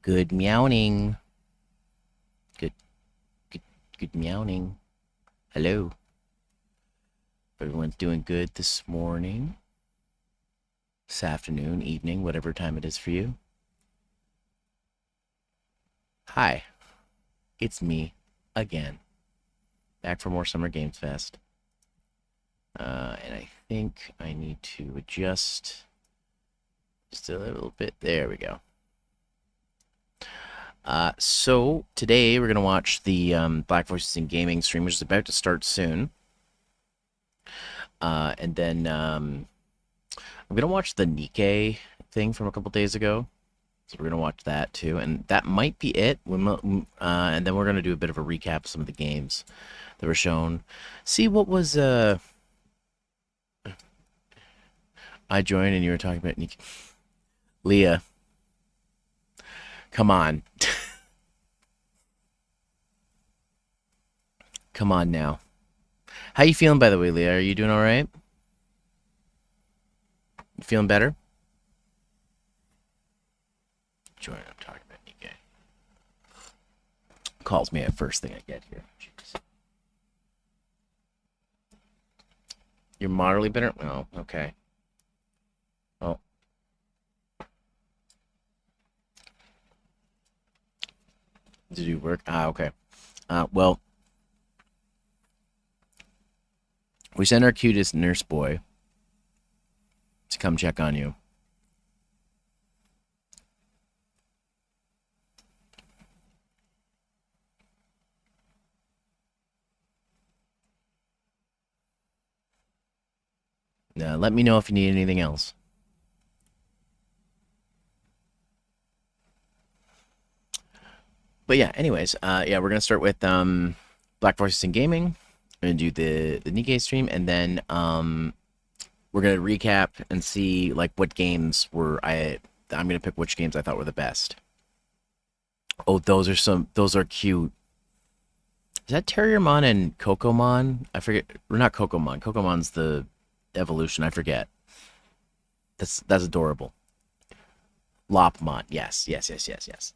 Good meowing. Good, good, good meowing. Hello. Everyone's doing good this morning, this afternoon, evening, whatever time it is for you. Hi, it's me again, back for more Summer Games Fest. And I think I need to adjust just a little bit. There we go. So today we're gonna watch the Black Voices in Gaming stream, which is about to start soon. And then I'm gonna watch the Nikkei thing from a couple days ago, so we're gonna watch that too, and that might be it. And then we're gonna do a bit of a recap of some of the games that were shown. See what was I joined and you were talking about Nikkei. Leah, come on, come on now. How you feeling, by the way, Leah? Are you doing all right? You feeling better? Join. I'm talking about Nikkei. Calls me at first thing I get here. Jeez. You're moderately better? Oh, okay. Oh. Did you work? Ah, okay. Well, we sent our cutest nurse boy to come check on you. Let me know if you need anything else. But yeah, anyways, yeah, we're gonna start with Black Voices in Gaming. We're gonna do the Nikkei stream, and then we're gonna recap and see like what games were I'm gonna pick which games I thought were the best. Oh, those are cute. Is that Terriermon and Cocomon? I forget. Or not Cocomon. Cocomon's the evolution. I forget. That's adorable. Lopmon. Yes, yes, yes, yes, yes.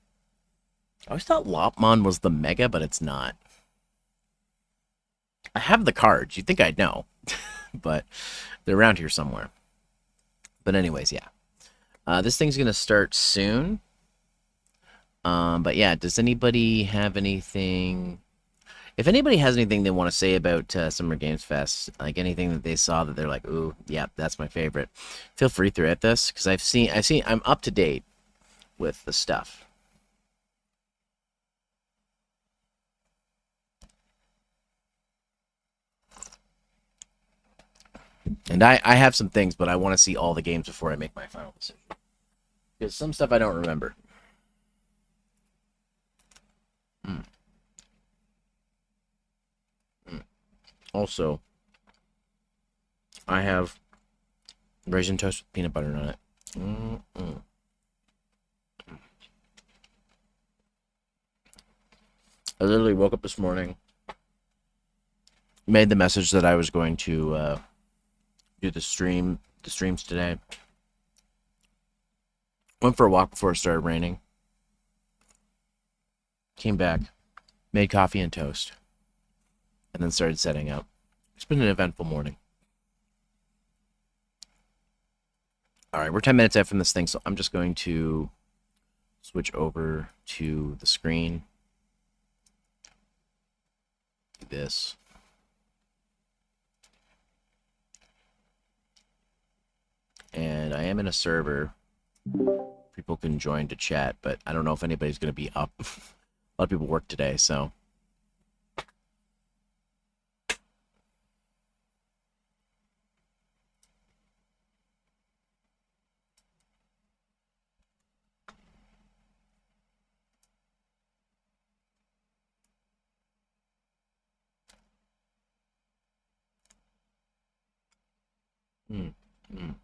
I always thought Lopmon was the mega, but it's not. I have the cards. You'd think I'd know, but they're around here somewhere. But anyways, yeah. This thing's gonna start soon. But yeah, does anybody have anything? If anybody has anything they want to say about Summer Games Fest, like anything that they saw that they're like, "Ooh, yeah, that's my favorite," feel free throughout this because I'm up to date with the stuff. And I have some things, but I want to see all the games before I make my final decision. Because some stuff I don't remember. Mm. Mm. Also, I have raisin toast with peanut butter on it. Mm-mm. I literally woke up this morning, made the message that I was going to do the streams today. Went for a walk before it started raining. Came back, made coffee and toast, and then started setting up. It's been an eventful morning. All right, we're 10 minutes out from this thing, so I'm just going to switch over to the screen. Do this. And I am in a server. People can join to chat, but I don't know if anybody's going to be up. A lot of people work today, so. Mm, mm.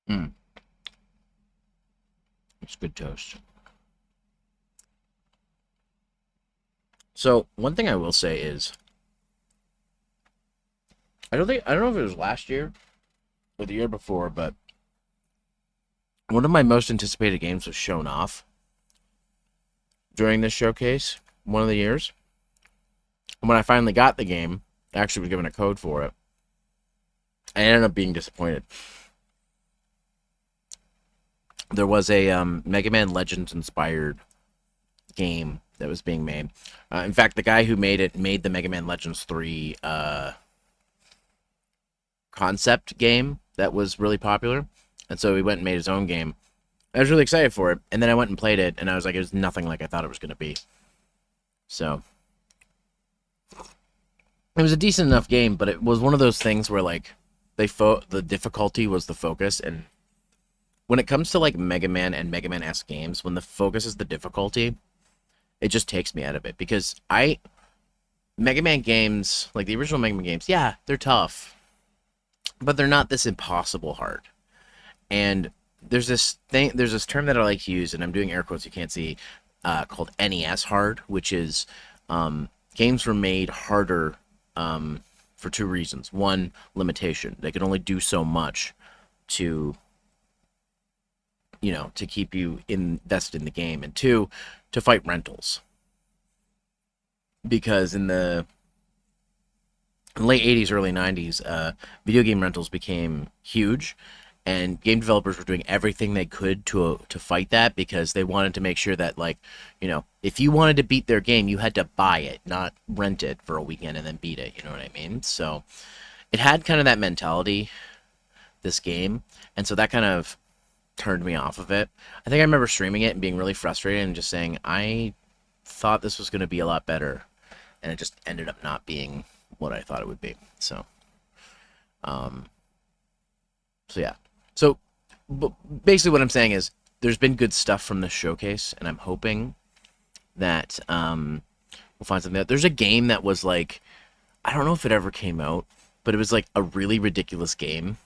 Mm, it's good toast. So one thing I will say is, I don't know if it was last year or the year before, but one of my most anticipated games was shown off during this showcase one of the years. And when I finally got the game, I actually was given a code for it. I ended up being disappointed. There was a Mega Man Legends inspired game that was being made. In fact, the guy who made it made the Mega Man Legends 3 concept game that was really popular. And so he went and made his own game. I was really excited for it. And then I went and played it, and I was like, it was nothing like I thought it was going to be. So it was a decent enough game, but it was one of those things where, like, the difficulty was the focus. And when it comes to, like, Mega Man and Mega Man-esque games, when the focus is the difficulty, it just takes me out of it. Because Mega Man games, like the original Mega Man games, yeah, they're tough, but they're not this impossible hard. And there's this term that I like to use, and I'm doing air quotes you can't see, called NES hard, which is games were made harder for two reasons. One, limitation. They can only do so much to, to keep you invested in the game. And two, to fight rentals. Because in the late 80s, early 90s, video game rentals became huge, and game developers were doing everything they could to fight that, because they wanted to make sure that, like, if you wanted to beat their game, you had to buy it, not rent it for a weekend and then beat it. You know what I mean? So it had kind of that mentality, this game, and so that kind of turned me off of it. I think I remember streaming it and being really frustrated and just saying, I thought this was going to be a lot better, and it just ended up not being what I thought it would be. Um, so yeah. So basically, what I'm saying is, there's been good stuff from this showcase, and I'm hoping that we'll find something. There's a game that was like, I don't know if it ever came out, but it was like a really ridiculous game,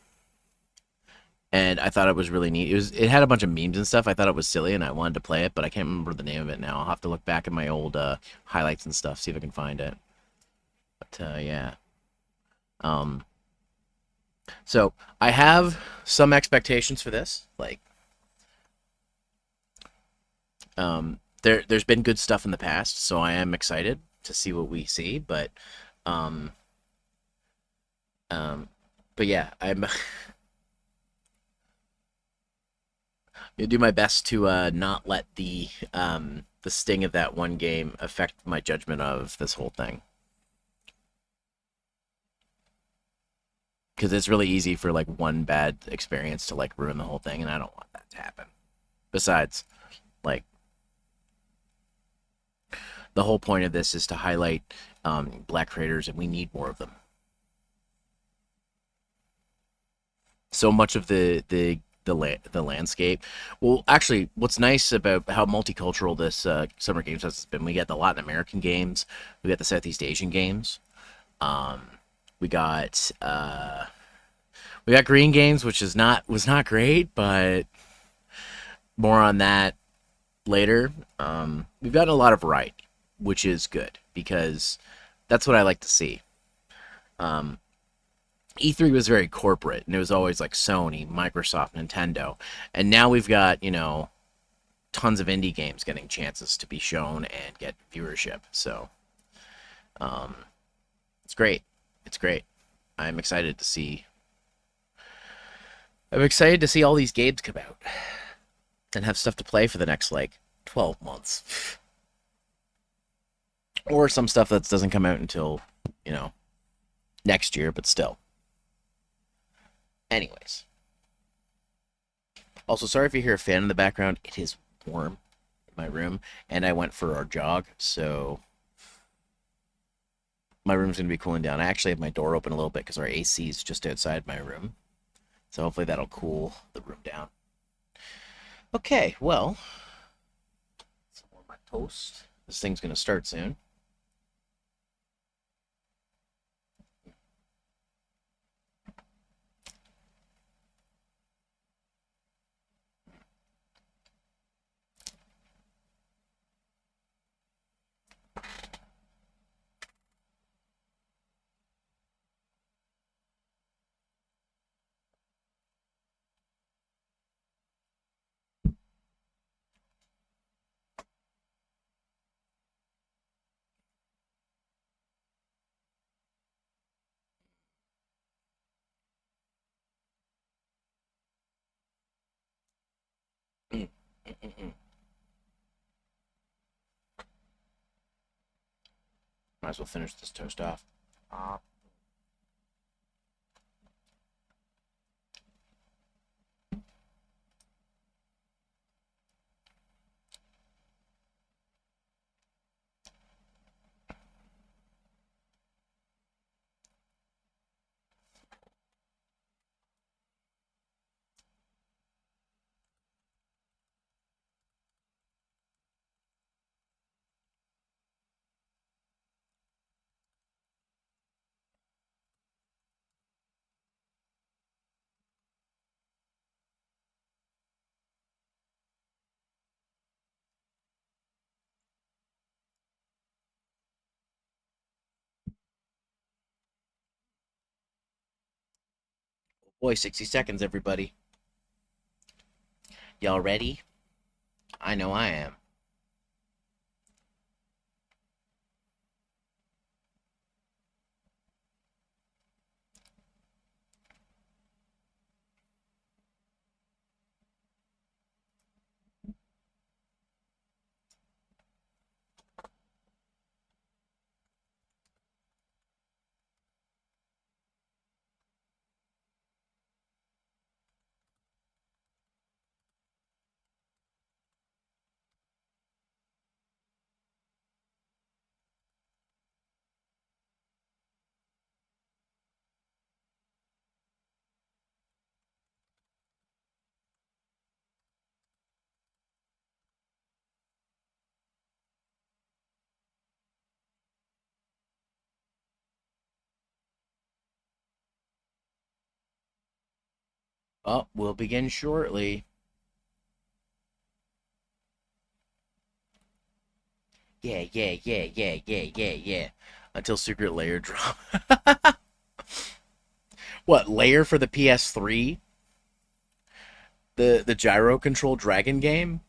and I thought it was really neat. It had a bunch of memes and stuff. I thought it was silly, and I wanted to play it, but I can't remember the name of it now. I'll have to look back at my old highlights and stuff, see if I can find it. But yeah. Um, so I have some expectations for this. Like, there's been good stuff in the past, so I am excited to see what we see. Um, um, but yeah, I'm gonna do my best to not let the sting of that one game affect my judgment of this whole thing, because it's really easy for, like, one bad experience to, like, ruin the whole thing, and I don't want that to happen. Besides, like, the whole point of this is to highlight black creators, and we need more of them. So much of the landscape. Well, actually, what's nice about how multicultural this Summer Games Fest has been, we got the Latin American games, we got the Southeast Asian games, um, we got green games, which was not great, but more on that later. We've gotten a lot of variety, which is good, because that's what I like to see. Um, E3 was very corporate, and it was always like Sony, Microsoft, Nintendo, and now we've got, tons of indie games getting chances to be shown and get viewership. So um, it's great. It's great. I'm excited to see. I'm excited to see all these games come out and have stuff to play for the next, like, 12 months, or some stuff that doesn't come out until, you know next year, but still. Anyways, also, sorry if you hear a fan in the background. It is warm in my room, and I went for our jog, so my room's going to be cooling down. I actually have my door open a little bit because our AC is just outside my room, so hopefully that'll cool the room down. Okay, well, some more of my toast. This thing's going to start soon. Mm-mm-mm. Might as well finish this toast off. Boy, 60 seconds, everybody. Y'all ready? I know I am. Oh, we'll begin shortly. Yeah, yeah, yeah, yeah, yeah, yeah, yeah. Until secret layer drop. What, layer for the PS3? The gyro control dragon game?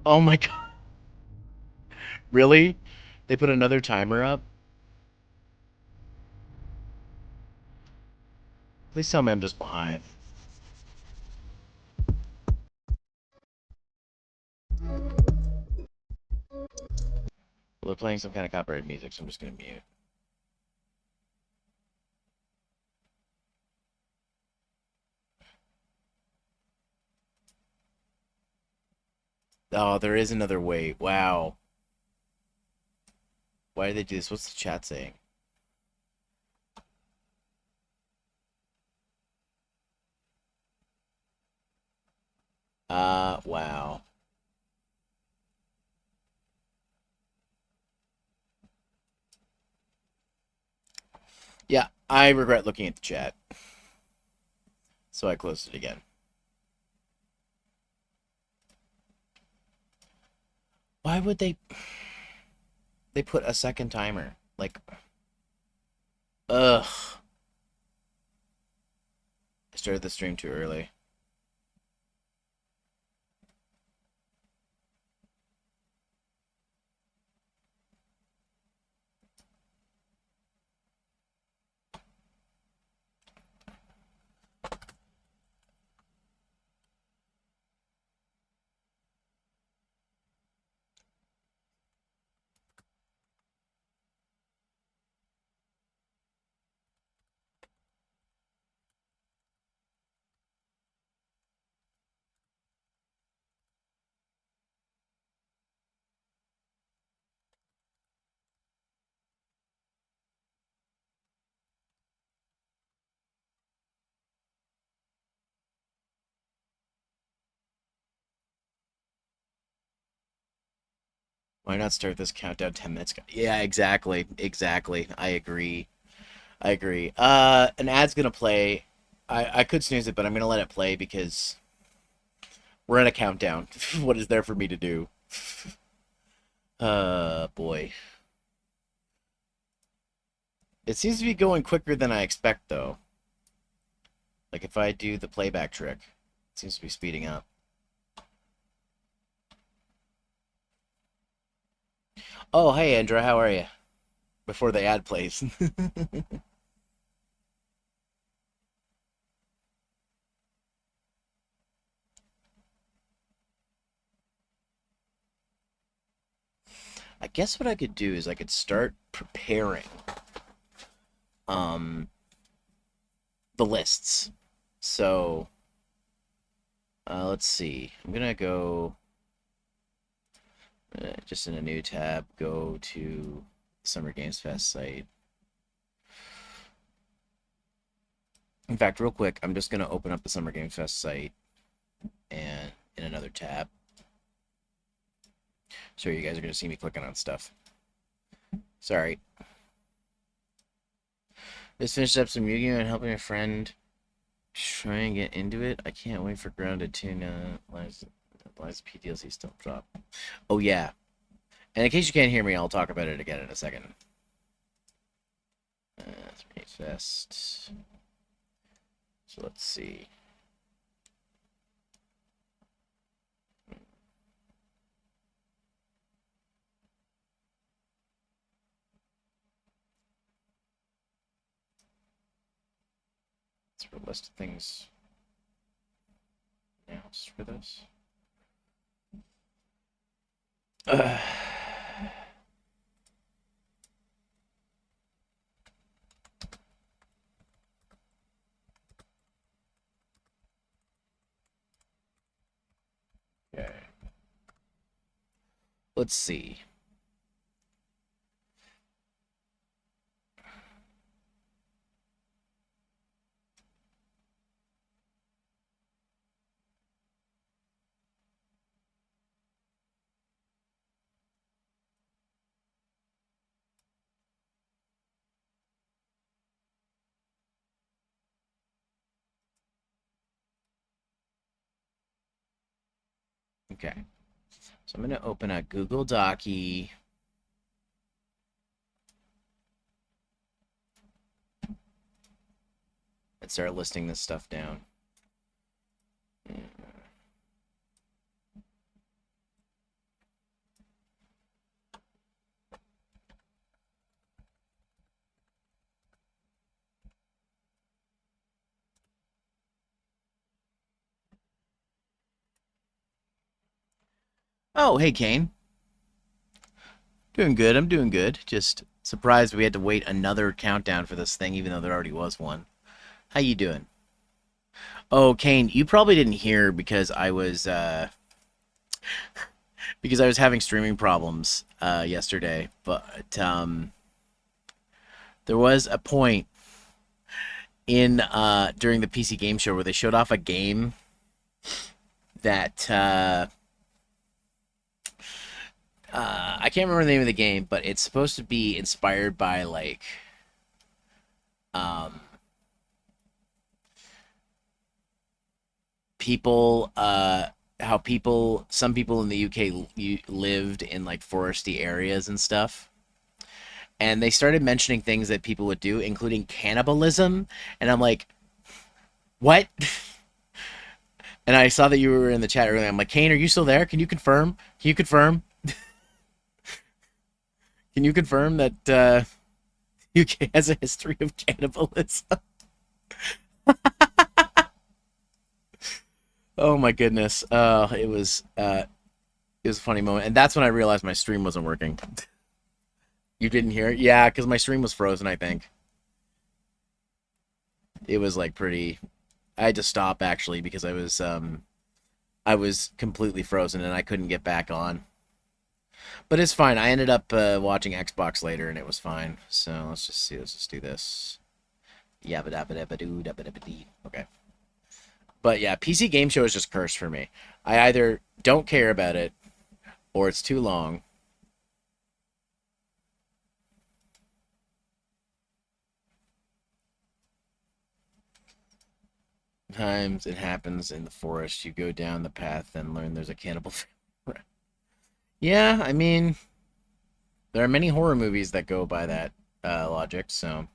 Oh my god. Really? They put another timer up? Please tell me I'm just behind. Well, they're playing some kind of copyrighted music, so I'm just gonna mute. Oh, there is another way. Wow. Why did they do this? What's the chat saying? Wow. Yeah, I regret looking at the chat, so I closed it again. Why would they put a second timer? Like, ugh. I started the stream too early. Why not start this countdown 10 minutes ago? Yeah, exactly. Exactly. I agree. I agree. An ad's gonna play. I could snooze it, but I'm gonna let it play because we're in a countdown. What is there for me to do? Boy. It seems to be going quicker than I expect, though. Like, if I do the playback trick, it seems to be speeding up. Oh, hey, Andra, how are you? Before the ad plays. I guess what I could do is I could start preparing um the lists. So, let's see. I'm gonna go just in a new tab, go to Summer Games Fest site. In fact, real quick, I'm just gonna open up the Summer Games Fest site and in another tab. So you guys are gonna see me clicking on stuff. Sorry. Just finished up some Yu-Gi-Oh! And helping a friend try and get into it. I can't wait for Grounded to Lies PDLC still drop. Oh yeah. And in case you can't hear me, I'll talk about it again in a second. 3 Fest. So let's see. Let's for a list of things announced for this. Okay. Let's see. Okay. So I'm going to open a Google Docy. And start listing this stuff down. Oh, hey, Kane. Doing good. I'm doing good. Just surprised we had to wait another countdown for this thing, even though there already was one. How you doing? Oh, Kane, you probably didn't hear because I was having streaming problems yesterday, but there was a point in during the PC game show where they showed off a game that I can't remember the name of the game, but it's supposed to be inspired by like um, people how some people in the UK lived in like foresty areas and stuff. And they started mentioning things that people would do, including cannibalism. And I'm like, what? And I saw that you were in the chat earlier. I'm like, Kane, are you still there? Can you confirm? Can you confirm? Can you confirm that UK has a history of cannibalism? Oh my goodness. It was a funny moment, and that's when I realized my stream wasn't working. You didn't hear it? Yeah, because my stream was frozen, I think. It was like pretty. I had to stop actually because I was completely frozen and I couldn't get back on. But it's fine. I ended up watching Xbox later and it was fine. So let's just see. Let's just do this. Yabba dabba dabba doo dabba dabba dee. Okay. But yeah, PC Game Show is just cursed for me. I either don't care about it or it's too long. Sometimes it happens in the forest. You go down the path and learn there's a cannibal. Yeah, I mean, there are many horror movies that go by that logic. So,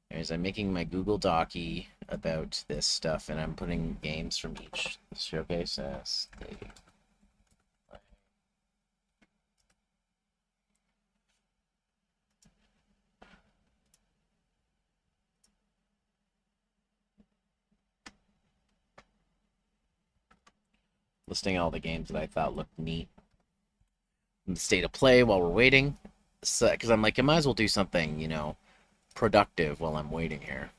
anyways, I'm making my Google Docy about this stuff, and I'm putting games from each showcase as listing all the games that I thought looked neat in the state of play while we're waiting. So, because I'm like, I might as well do something, productive while I'm waiting here.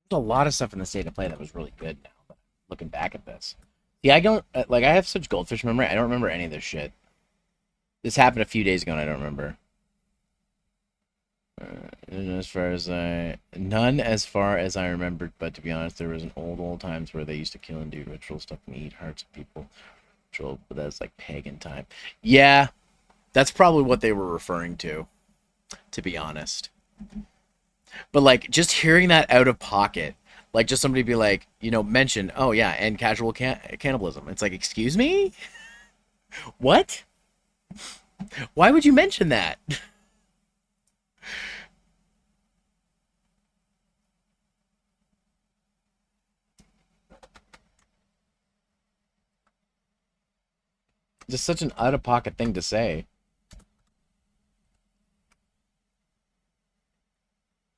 There's a lot of stuff in the state of play that was really good now. But looking back at this, yeah, I don't like. I have such goldfish memory. I don't remember any of this shit. This happened a few days ago, and I don't remember. As far as none as far as I remembered, but to be honest, there was an old times where they used to kill and do ritual stuff and eat hearts of people. Ritual, but that's like pagan time. Yeah, that's probably what they were referring to be honest. But like just hearing that out of pocket, like just somebody be like, mention, oh yeah, and casual cannibalism. It's like, excuse me, what? Why would you mention that? Just such an out of pocket thing to say.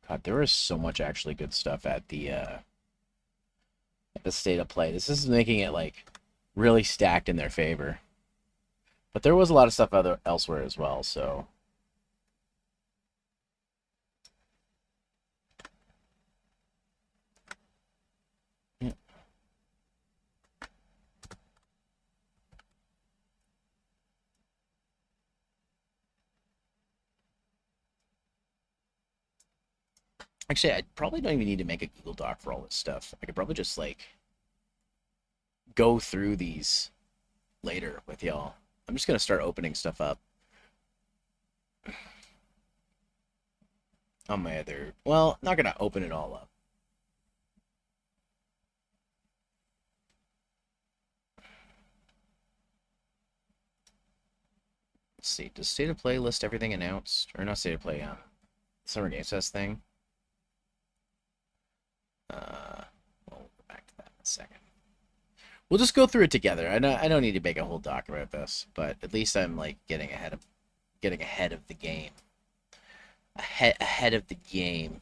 God, there is so much actually good stuff at the state of play. This is making it like really stacked in their favor. But there was a lot of stuff elsewhere as well. So yeah. Actually, I probably don't even need to make a Google Doc for all this stuff. I could probably just like go through these later with y'all. I'm just gonna start opening stuff up on my other. Well, not gonna open it all up. Let's see. Does state of play list everything announced, or not state of play? Summer Game Fest thing. We'll go back to that in a second. We'll just go through it together. I don't need to make a whole doc about this, but at least I'm like getting ahead of the game. Ahead of the game.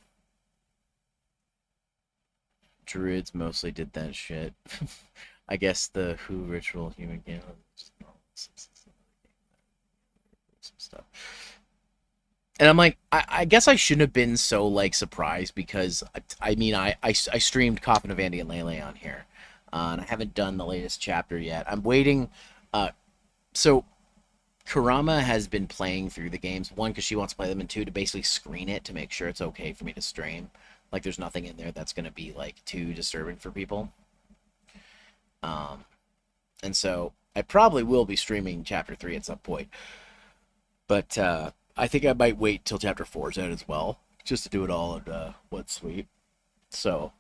Druids mostly did that shit. I guess the Who ritual human game some stuff. And I'm like, I guess I shouldn't have been so like surprised because I mean I streamed Coffin of Andy and Lele on here, and I haven't done the latest chapter yet. I'm waiting. So Kurama has been playing through the games, one because she wants to play them, and two to basically screen it to make sure it's okay for me to stream. Like there's nothing in there that's gonna be like too disturbing for people. Um, and so I probably will be streaming chapter 3 at some point, but I think I might wait till chapter 4 is out as well, just to do it all in one sweep. So,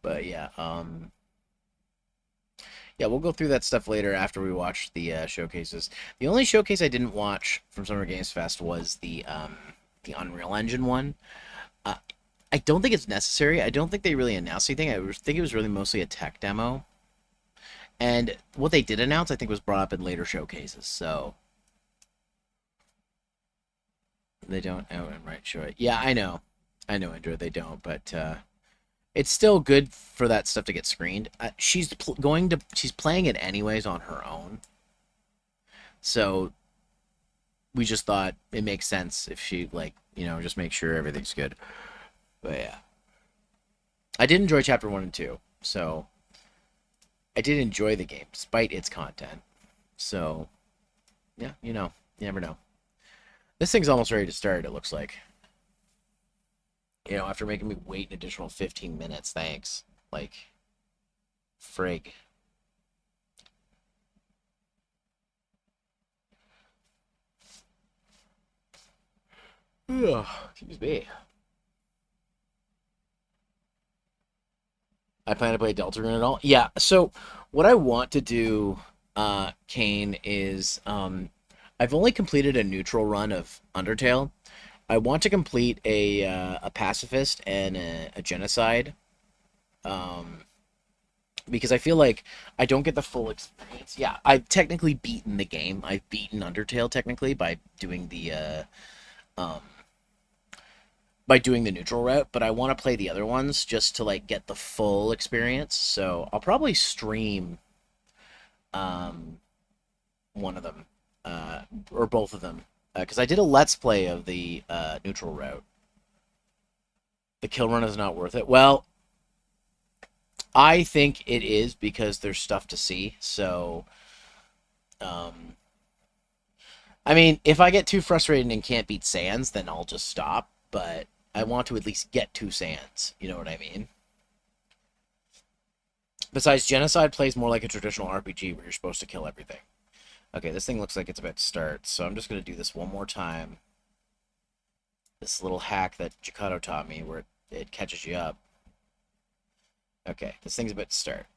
but yeah, Yeah, we'll go through that stuff later after we watch the showcases. The only showcase I didn't watch from Summer Games Fest was the Unreal Engine one. Uh, I don't think it's necessary. I don't think they really announced anything. Think it was really mostly a tech demo. And what they did announce, I think, was brought up in later showcases. So they don't outright show it. Yeah, I know, Andrew. They don't, but it's still good for that stuff to get screened. She's playing it anyways on her own. So we just thought it makes sense if she just make sure everything's good. But yeah, I did enjoy chapter 1 and 2, so I did enjoy the game despite its content. So yeah, you never know. This thing's almost ready to start. It looks like. After making me wait an additional 15 minutes, thanks. Like, frig. Ugh, excuse me. I plan to play Deltarune at all? Yeah, so what I want to do, Kane, is I've only completed a neutral run of Undertale. I want to complete a pacifist and a genocide, because I feel like I don't get the full experience. Yeah, I've technically beaten the game. I've beaten Undertale technically by doing the neutral route, but I want to play the other ones just to get the full experience. So I'll probably stream one of them, or both of them, because I did a let's play of the neutral route. The kill run is not worth it. Well, I think it is because there's stuff to see. So, I mean, if I get too frustrated and can't beat Sans, then I'll just stop. But I want to at least get to Sans. You know what I mean? Besides, Genocide plays more like a traditional RPG where you're supposed to kill everything. Okay, this thing looks like it's about to start, so I'm just going to do this one more time. This little hack that Jacato taught me where it catches you up. Okay, this thing's about to start.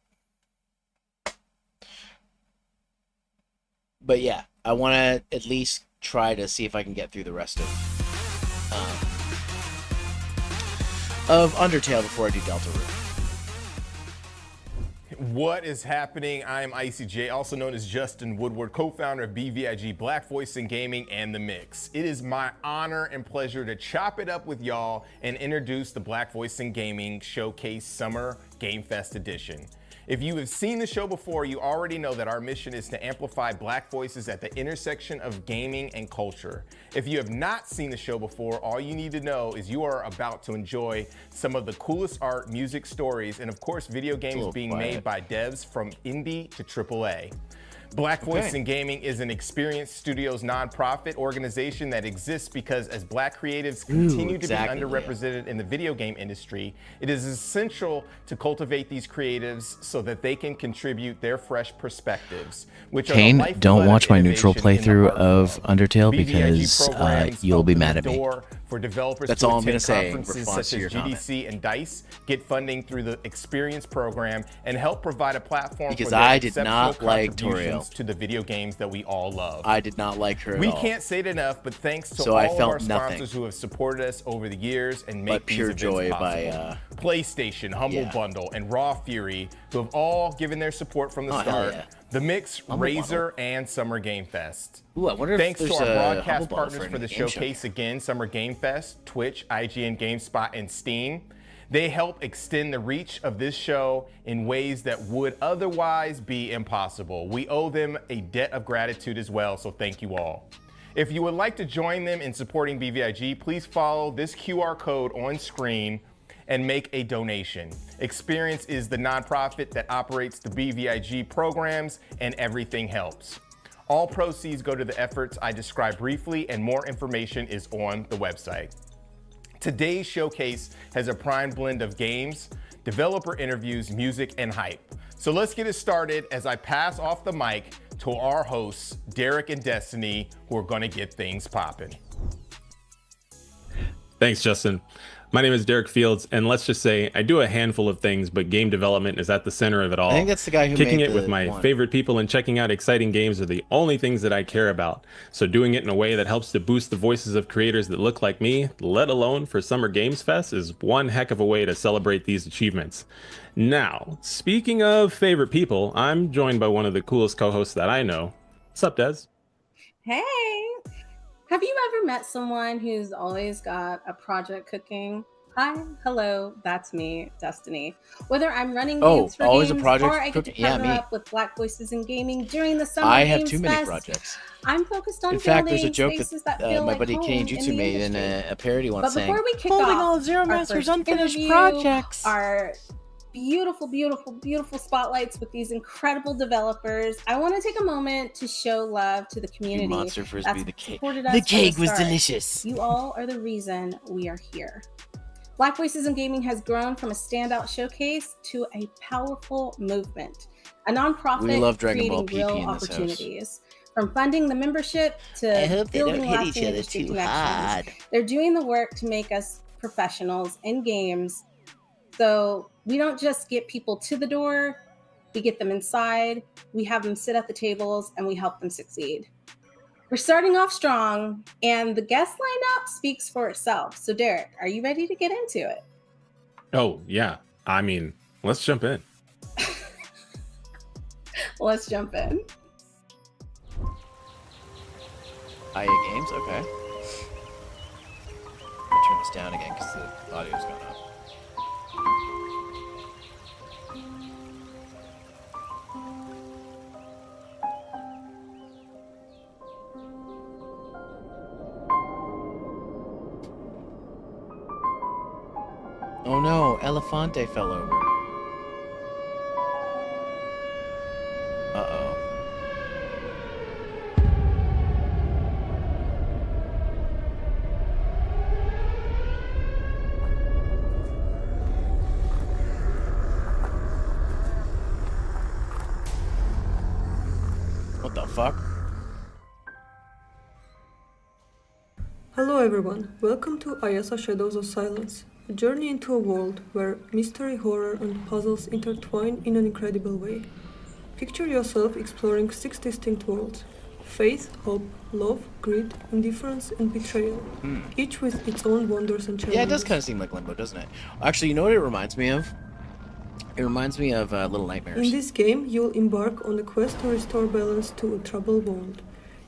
But yeah, I want to at least try to see if I can get through the rest of Undertale before I do Deltarune. What is happening? I am ICJ, also known as Justin Woodward, co-founder of BVIG, Black Voice in Gaming, and The Mix. It is my honor and pleasure to chop it up with y'all and introduce the Black Voice in Gaming Showcase Summer Game Fest Edition. If you have seen the show before, you already know that our mission is to amplify Black voices at the intersection of gaming and culture. If you have not seen the show before, all you need to know is you are about to enjoy some of the coolest art, music, stories, and of course, video games being made by devs from indie to AAA. Black Voice in Gaming is an experienced studios nonprofit organization that exists because as Black creatives continue to be underrepresented in the video game industry, it is essential to cultivate these creatives so that they can contribute their fresh perspectives. Which Kane, don't watch my neutral playthrough of Undertale because you'll be mad at me. For developers That's to all I'm going attend to say. conferences such as GDC and DICE, get funding through the Experience program, and help provide a platform because for their I did not like contributions to the video games that we all love. I did not like her at We all. can't say it enough, but thanks to all of our sponsors who have supported us over the years and make these events possible. By PlayStation, Humble Bundle, and Raw Fury, who have all given their support from the start. The Mix, Razer, and Summer Game Fest. Ooh, I wonder Thanks if to our broadcast partners for the showcase again, Summer Game Fest, Twitch, IGN, GameSpot, and Steam. They help extend the reach of this show in ways that would otherwise be impossible. We owe them a debt of gratitude as well, so thank you all. If you would like to join them in supporting BVIG, please follow this QR code on screen and make a donation. Experience is the nonprofit that operates the BVIG programs, and everything helps. All proceeds go to the efforts I described briefly, and more information is on the website. Today's showcase has a prime blend of games, developer interviews, music, and hype. So let's get it started as I pass off the mic to our hosts, Derek and Destiny, who are gonna get things popping. Thanks, Justin. My name is Derek Fields, and let's just say I do a handful of things, but game development is at the center of it I think all. that's the guy who Kicking made it with the my one. favorite people and checking out exciting games are the only things that I care about. So doing it in a way that helps to boost the voices of creators that look like me, let alone for Summer Games Fest, is one heck of a way to celebrate these achievements. Now, speaking of favorite people, I'm joined by one of the coolest co-hosts that I know. What's up, Des? Hey, have you ever met someone who's always got a project cooking? Hi, hello, that's me, Destiny. Whether I'm running games for always a games project or I get to cooking? Yeah, partner me. up with Black Voices in Gaming during the Summer I have Games too many Fest, projects. I'm focused on In fact, there's a building joke spaces that that feel my like buddy home Kenny in Jutsu the made in industry. a parody once But saying, before we kick "Holding off all of our Zeromaster's first unfinished interview, projects." our beautiful spotlights with these incredible developers, I want to take a moment to show love to the You community monster frisbee, that's the cake. supported The us from cake was start. delicious. You all are the reason we are here. Black Voices in Gaming has grown from a standout showcase to a powerful movement, a nonprofit We love Dragon Ball creating PP real in this house. opportunities. From funding the membership I to hope they don't building hit each lasting other industry too connections, hard. they're doing the work to make us professionals in games. So we don't just get people to the door, we get them inside, we have them sit at the tables, and we help them succeed. We're starting off strong, and the guest lineup speaks for itself. So, Derek, are you ready to get into it? Oh, yeah. I mean, let's jump in. Let's jump in. IA Games, okay. I'll turn this down again because the audio's gone up. Oh no, Elefante fell over. Uh-oh. What the fuck? Hello everyone, welcome to Ayasa Shadows of Silence, a journey into a world where mystery, horror and puzzles intertwine in an incredible way. Picture yourself exploring 6 distinct worlds: faith, hope, love, greed, indifference and betrayal, each with its own wonders and challenges. Yeah, it does kind of seem like Limbo, doesn't it? Actually, you know what it reminds me of? It reminds me of Little Nightmares. In this game, you'll embark on a quest to restore balance to a troubled world.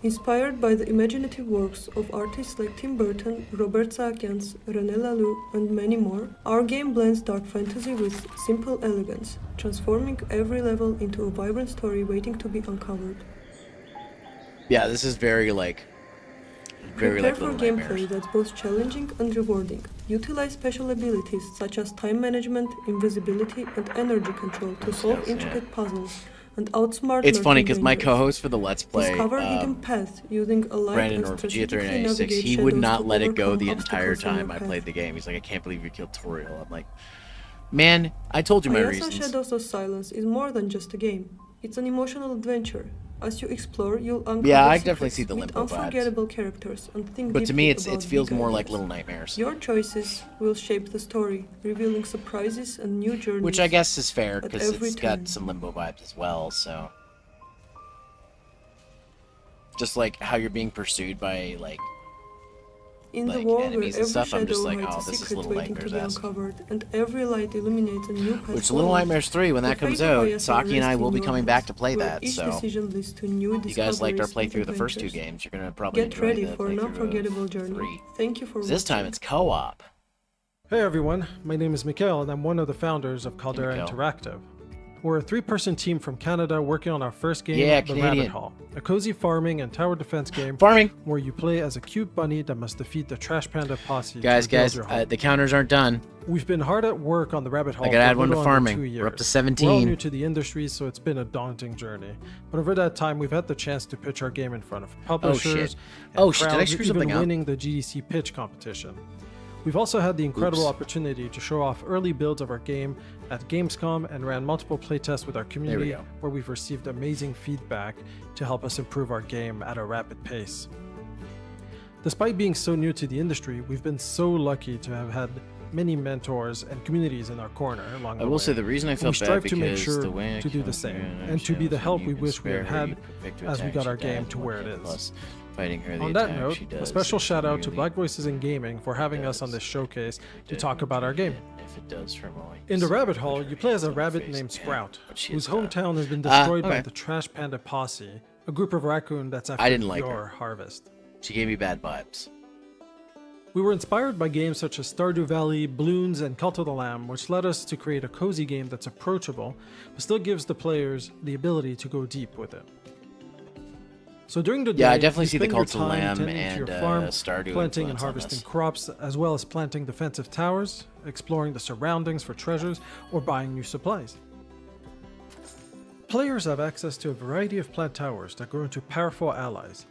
Inspired by the imaginative works of artists like Tim Burton, Robert Zemeckis, René Laloux, and many more, our game blends dark fantasy with simple elegance, transforming every level into a vibrant story waiting to be uncovered. Yeah, this is very like Prepare for Little gameplay Nightmares. that's both challenging and rewarding. Utilize special abilities such as time management, invisibility, and energy control to solve yeah. intricate puzzles and outsmart It's funny lurking because my dangers. co-host for the Let's Play, Discover hidden paths using a light Brandon and or strategically G396, navigate he would shadows not to let it go overcome the entire obstacles in your time I path. played the game. He's like, I can't believe you killed Toriel. I'm like, man, I told you my Ayasa reasons. Shadows of Silence is more than just a game. It's an emotional adventure. As you explore, you'll uncover Yeah, I secrets, definitely see the meet Limbo vibes. unforgettable characters, and think But to deeply me, it about feels big more like ideas. Little Nightmares, Your choices will shape the story, revealing surprises and new journeys. which I guess is fair at because every it's turn. got some Limbo vibes as well. So, just like how you're being pursued by like In the like, world where enemies and every stuff, I'm just shadow like, hides oh, a this is secret Little waiting to be Nightmares-esque. uncovered, and every light illuminates a new path Which Little forward. Nightmares 3, when The that comes fate of out, Ayasa Saki and I rests will in be your coming back hands, to play where that. each So, decision leads to new if you guys liked our discoveries playthrough of the and first two adventures. games, you're gonna probably Get enjoy ready the for an playthrough unforgettable of journey. 3. Thank you for watching. This time it's co-op. Hey everyone, my name is Mikhail and I'm one of the founders of Caldera Mikhail. Interactive. We're a 3-person team from Canada working on our first game, Yeah, The Canadian. Rabbit Hall, a cozy farming and tower defense game Farming! where you play as a cute bunny that must defeat the Trash Panda posse Guys, to rebuild guys, your home. the counters aren't done. We've been hard at work on The Rabbit Hall I gotta for add a one to little under farming. 2 We're years. up to We're all 17. new to the industry, so it's been a daunting journey. But over that time, we've had the chance to pitch our game in front of publishers Oh, and shit, did I crowds, screw even something up? winning the GDC pitch competition. We've also had the incredible Oops. opportunity to show off early builds of our game at Gamescom and ran multiple playtests with our community go. where we've received amazing feedback to help us improve our game at a rapid pace. Despite being so new to the industry, we've been so lucky to have had many mentors and communities in our corner along the I way. will say the reason I And we felt strive bad to make because sure the way I to do the killed same, her and to be the shows help when we you wish we spare had her, had you can pick to as we attack, got she our game dies, to one where it hit is. plus fighting her, the On that attack note, she a does special is shout out to really Black Voices in Gaming for having us on does. this showcase to Dead talk about our game. if it does from like In the some rabbit put hole, her you play as a hands on her rabbit face. named Yeah, Sprout, but she whose is hometown has been destroyed by okay. the Trash Panda Posse, a group of raccoon that's after I didn't like your her. harvest. She gave me bad vibes. We were inspired by games such as Stardew Valley, Bloons, and Cult of the Lamb, which led us to create a cozy game that's approachable, but still gives the players the ability to go deep with it. So during the day, Yeah, I definitely you see the spend your Cult of time Lamb tending to and your farm, Stardew planting and influence on harvesting this. crops, as well as planting defensive towers, exploring the surroundings for treasures, or buying new supplies. Players have access to a variety of plant towers that grow into powerful allies.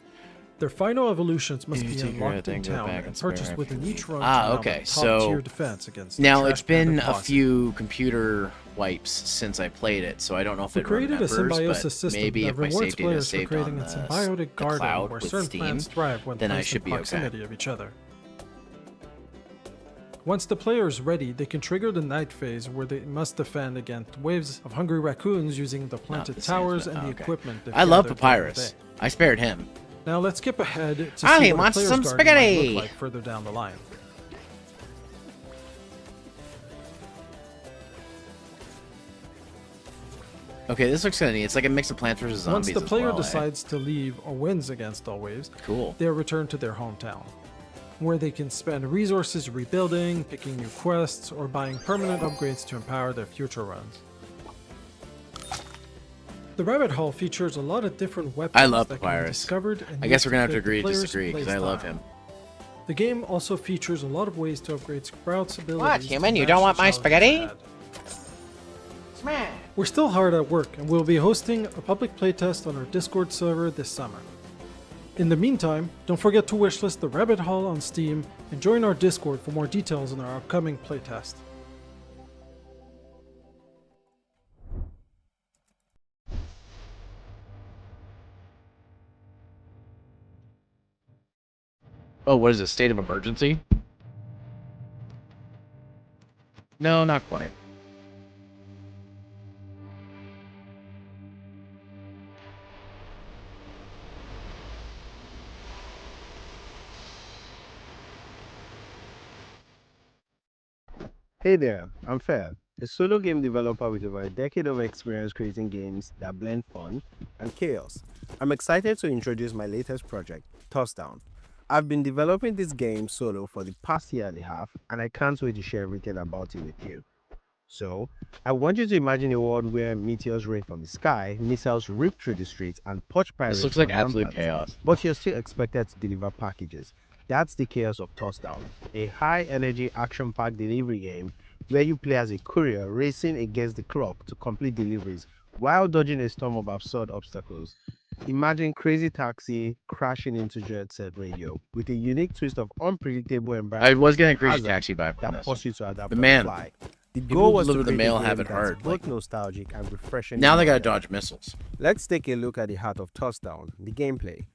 Their final evolutions must You be take your unlocked thing, in go town back and and spare purchased after within you each leave. run Ah, to mount okay, a so top-tier defense against the Now Trash it's been Panda a Posse. few computer wipes since I played it, so I don't know if We it created a remembers, symbiosis but system maybe that if my rewards save data players is for saved creating on a symbiotic the garden cloud where with certain Steam, plants thrive when then I placed in should be okay. proximity of each other. Once the player is ready, they can trigger the night phase where they must defend against waves of hungry raccoons using the planted the towers salesman. and the Okay. equipment they've I love gathered during the Papyrus. day. I spared him. Now let's skip ahead to Ah, he see what a wants player's some garden might spaghetti! look like further down the line. Okay, this looks kind of neat. It's like a mix of Plants vs. Once Zombies the as player well, eh? decides to leave or wins against all waves, Cool. they are returned to their hometown, where they can spend resources rebuilding, picking new quests, or buying permanent upgrades to empower their future runs. The rabbit hole features a lot of different weapons I love that can be Papyrus. discovered and I guess used we're gonna have to fit the agree to player's disagree because I love playstyle. him. The game also features a lot of ways to upgrade Sprout's abilities. What, to human? You match don't the want my challenges spaghetti? ahead. We're still hard at work, and we'll be hosting a public playtest on our Discord server this summer. In the meantime, don't forget to wishlist the Rabbit Hole on Steam and join our Discord for more details on our upcoming playtest. Oh, what is this? State of emergency? No, not quite. Hey there, I'm Fair, a solo game developer with over a decade of experience creating games that blend fun and chaos. I'm excited to introduce my latest project, Touchdown. I've been developing this game solo for the past year and a half, and I can't wait to share everything about it with you. So, I want you to imagine a world where meteors rain from the sky, missiles rip through the streets, and poach pirates This looks like from absolute ramparts. chaos. But you're still expected to deliver packages. That's the chaos of Touchdown, a high-energy, action-packed delivery game where you play as a courier racing against the clock to complete deliveries while dodging a storm of absurd obstacles. Imagine Crazy Taxi crashing into Jet Set Radio with a unique twist of unpredictable I environment was getting a Crazy hazard Taxi vibe from that this. force you to adapt But on man, the fly. The people goal who was to deliver the create a mail game have it that's hard, both like- nostalgic and refreshing. Now in they gotta modern. dodge missiles. Let's take a look at the heart of Touchdown, the gameplay.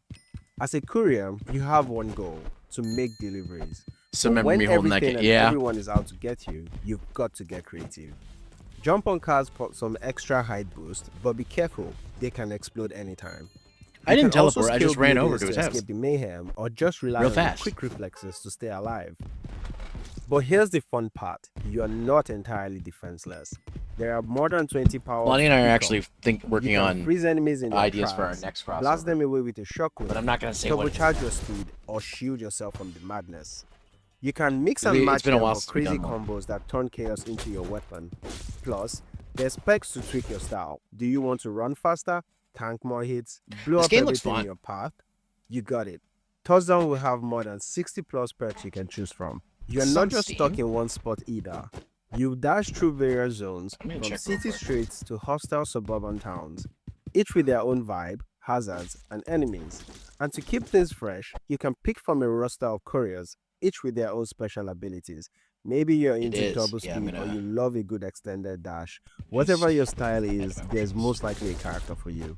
As a courier, you have one goal: to make deliveries. So But remember when me holding that everything game. and Yeah. everyone is out to get you, you've got to get creative. Jump on cars for some extra height boost, but be careful, they can explode anytime. I You didn't can also teleport. I just scale ran over buildings to his to house. escape the mayhem, or just rely Real on your fast. quick reflexes to stay alive. But here's the fun part: you are not entirely defenseless. There are more than 20 power. Lonnie and I are actually working you can on freeze enemies in their ideas for our tracks, next blast crossover. them away with a shockwave, But I'm not gonna say what it is. turbocharge your speed, or shield yourself from the madness. You can mix It's and match been a them while for since we've crazy done one. combos that turn chaos into your weapon. Plus, there's specs to tweak your style. Do you want to run faster, tank more hits, blow This up game looks everything fun. in your path? You got it. Touchdown will have more than 60 plus perks you can choose from. You're This is not on just Steam? stuck in one spot either. You dash through various zones, I'm gonna from check real city quick. streets to hostile suburban towns, each with their own vibe, hazards, and enemies. And to keep things fresh, you can pick from a roster of couriers, each with their own special abilities. Maybe you're into is. double Yeah, I'm speed, or gonna- you love a good extended dash. Whatever your style is, there's most likely a character for you.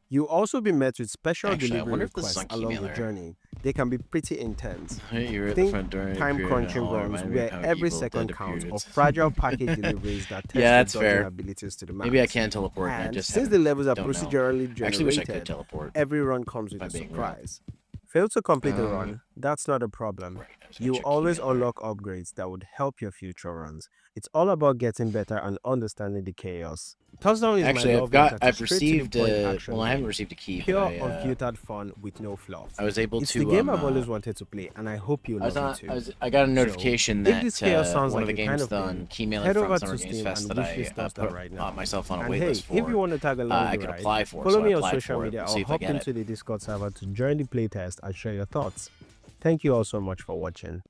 You'll also be met with special Actually, I delivery wonder if this is requests on along Keymailer. the journey. they can be pretty intense. You were at the Think front door and time appeared, crunching and all runs reminded me of where how every Evil second Dead counts, appeared. or fragile package deliveries that test Yeah, that's your dodging fair. abilities to the max. Maybe I can teleport. And I And just since the levels are don't know. procedurally I actually wish I could generated, teleport. every run comes with By a being real. surprise. Fail to complete the run, that's not a problem. Right, I was gonna You check always email there. unlock upgrades that would help your future runs. It's all about getting better and understanding the chaos. Touchdown is Actually, my I've love got. letter to I've straight-to-the-point received. action Well, I haven't game. received a key. Pure, But unfiltered fun with no fluff. I was able It's to. the game I've always wanted to play, and I hope you I was love on. it too. I got a notification if that this chaos sounds one like of the the kind games of on thing, Key Mailing head from over Summer to Games Steam Fest and that I wishlist us that put right now. myself on a And wait hey, list if for. you want to tag along I the could ride, apply for. follow So I me on applied social for it. media We'll or see if I hop get into it. the Discord server to join the playtest and share your thoughts. Thank you all so much for watching.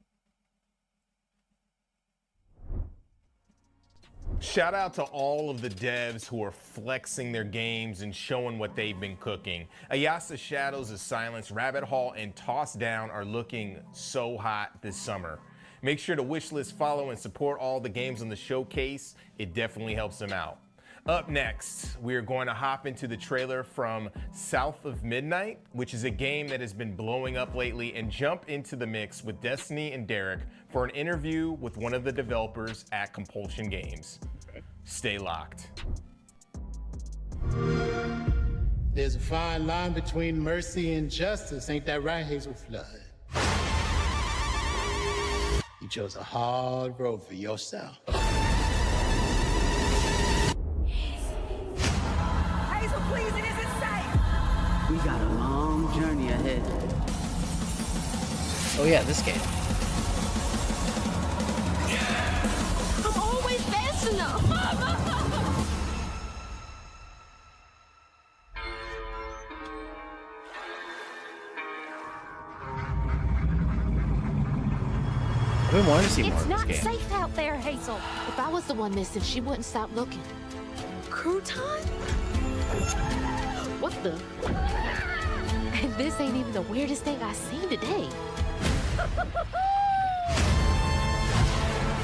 Shout out to all of the devs who are flexing their games and showing what they've been cooking. Ayasa Shadows of Silence, Rabbit Hall, and Toss Down are looking so hot this summer. Make sure to wishlist, follow, and support all the games on the showcase. It definitely helps them out. Up next, we are going to hop into the trailer from South of Midnight, which is a game that has been blowing up lately, and jump into the mix with Destiny and Derek for an interview with one of the developers at Compulsion Games. Stay locked. There's a fine line between mercy and justice, ain't that right, Hazel Flood? You chose a hard road for yourself. Hazel, please, it isn't safe. We got a long journey ahead. Oh yeah, this game. I'm always fast enough. I've been wanting to see more It's of this not game. safe out there, Hazel. If I was the one missing, she wouldn't stop looking. Crouton? What the? And this ain't even the weirdest thing I've seen today.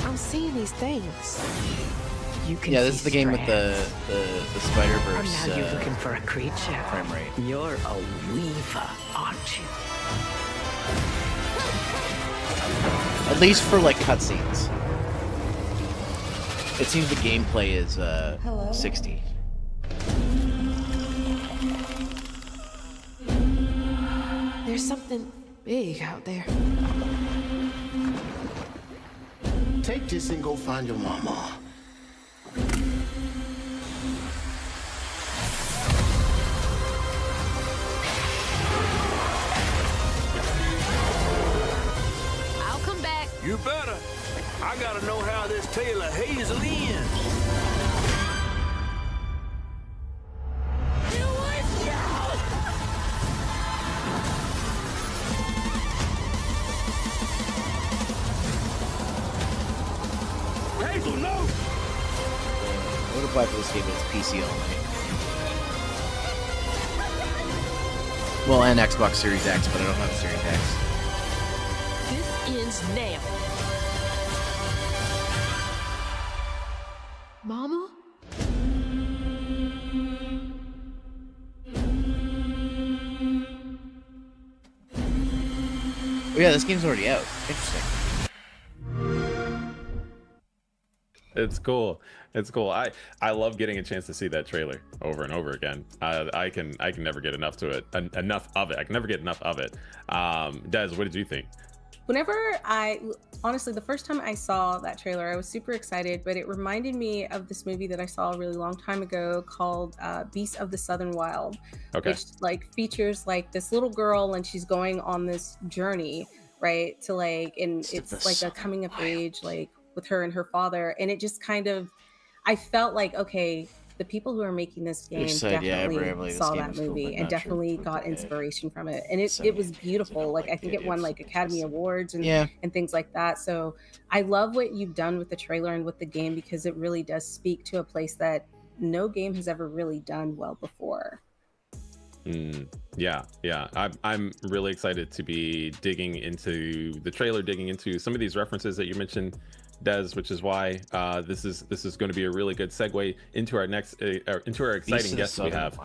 I'm seeing these things. You can Yeah, see this is the game with the Spider And Verse now you're looking for a creature. frame rate. You're a weaver, aren't you? At least for like cutscenes. It seems the gameplay is 60. There's something big out there. Take this and go find your mama. I'll come back. You better. I gotta know how this tale of Hazel ends. Hazel, no! I would apply for this game, but it's PC only. Well, and Xbox Series X, but I don't have a Series X. This ends now. Mama? Oh yeah, this game's already out. Interesting. It's cool. It's cool. I love getting a chance to see that trailer over and over again. I can never get enough to it. Enough of it. I can never get enough of it. Des, what did you think? Whenever honestly, the first time I saw that trailer, I was super excited, but it reminded me of this movie that I saw a really long time ago called Beasts of the Southern Wild, Okay. which like features like this little girl and she's going on this journey, right? To like, and it's like a coming of age, like with her and her father. And it just kind of, I felt like, okay, the people who are making this game said, yeah, definitely Bravely, this saw game that is cool, movie but and not sure definitely what got the inspiration from it. And it Sony was beautiful. about, Like, like, I think the it won idea of like Academy something Awards and, Yeah. and things like that. So I love what you've done with the trailer and with the game because it really does speak to a place that no game has ever really done well before. Yeah. I'm really excited to be digging into the trailer, digging into some of these references that you mentioned, Des, which is why this is going to be a really good segue into our next into our exciting guest we have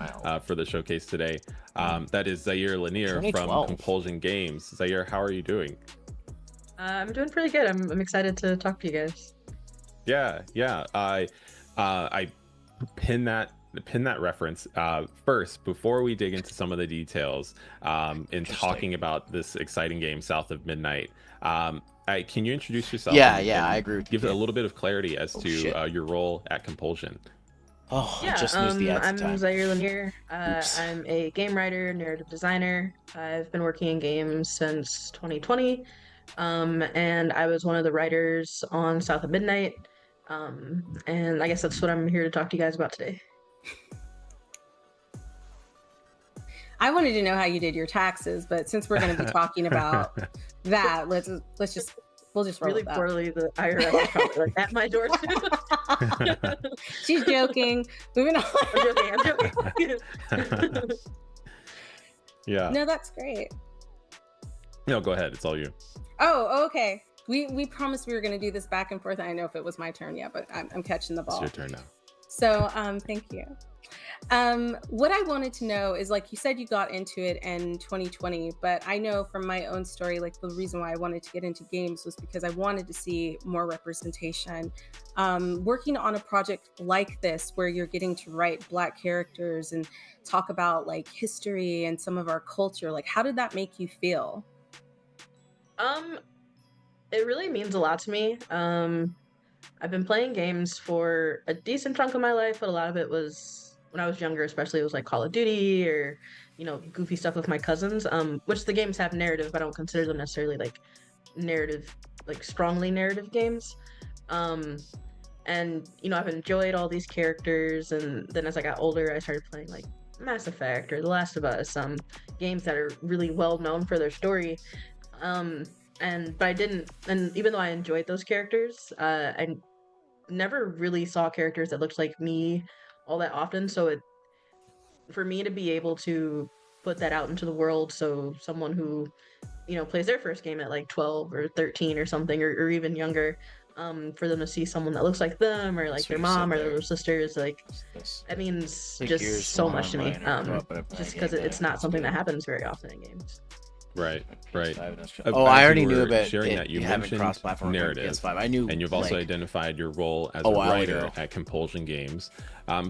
for the showcase today. That is Zaire Lanier from 2012. Compulsion Games. Zaire, how are you doing? I'm doing pretty good. I'm excited to talk to you guys. Yeah. I pin that reference first before we dig into some of the details in talking about this exciting game, South of Midnight. Can you introduce yourself? Yeah, and I agree with give you. a little bit of clarity as to your role at Compulsion. Oh, Yeah, I just used the ads I'm time. Zaire Lanier. I'm a game writer, narrative designer. I've been working in games since 2020, and I was one of the writers on South of Midnight. And I guess that's what I'm here to talk to you guys about today. I wanted to know how you did your taxes, but since we're going to be talking about that, we'll just roll really with that. Poorly. The IRS is probably like at my door too. She's joking. Moving on. I'm joking. Yeah. No, that's great. No, go ahead. It's all you. Oh, okay. We promised we were going to do this back and forth. I don't know if it was my turn yet, but I'm catching the ball. It's your turn now. So, thank you. What I wanted to know is, like you said, you got into it in 2020, but I know from my own story, like the reason why I wanted to get into games was because I wanted to see more representation. Working on a project like this, where you're getting to write Black characters and talk about like history and some of our culture, like how did that make you feel? It really means a lot to me. I've been playing games for a decent chunk of my life, but a lot of it was when I was younger, especially it was like Call of Duty or, goofy stuff with my cousins, which the games have narrative, but I don't consider them necessarily like narrative, like strongly narrative games. And, I've enjoyed all these characters. And then as I got older, I started playing like Mass Effect or The Last of Us, games that are really well known for their story. But I didn't, and even though I enjoyed those characters, I never really saw characters that looked like me all that often. So for me to be able to put that out into the world, so someone who, plays their first game at like 12 or 13 or something, or even younger, for them to see someone that looks like them or like their mom or their little sisters, like that means just so much to me. Just because it's not something that happens very often in games. Right. Oh, I already knew about sharing it, that. You having mentioned cross-platform narrative. PS5. I knew, and you've also identified your role as a a while writer ago. at Compulsion Games.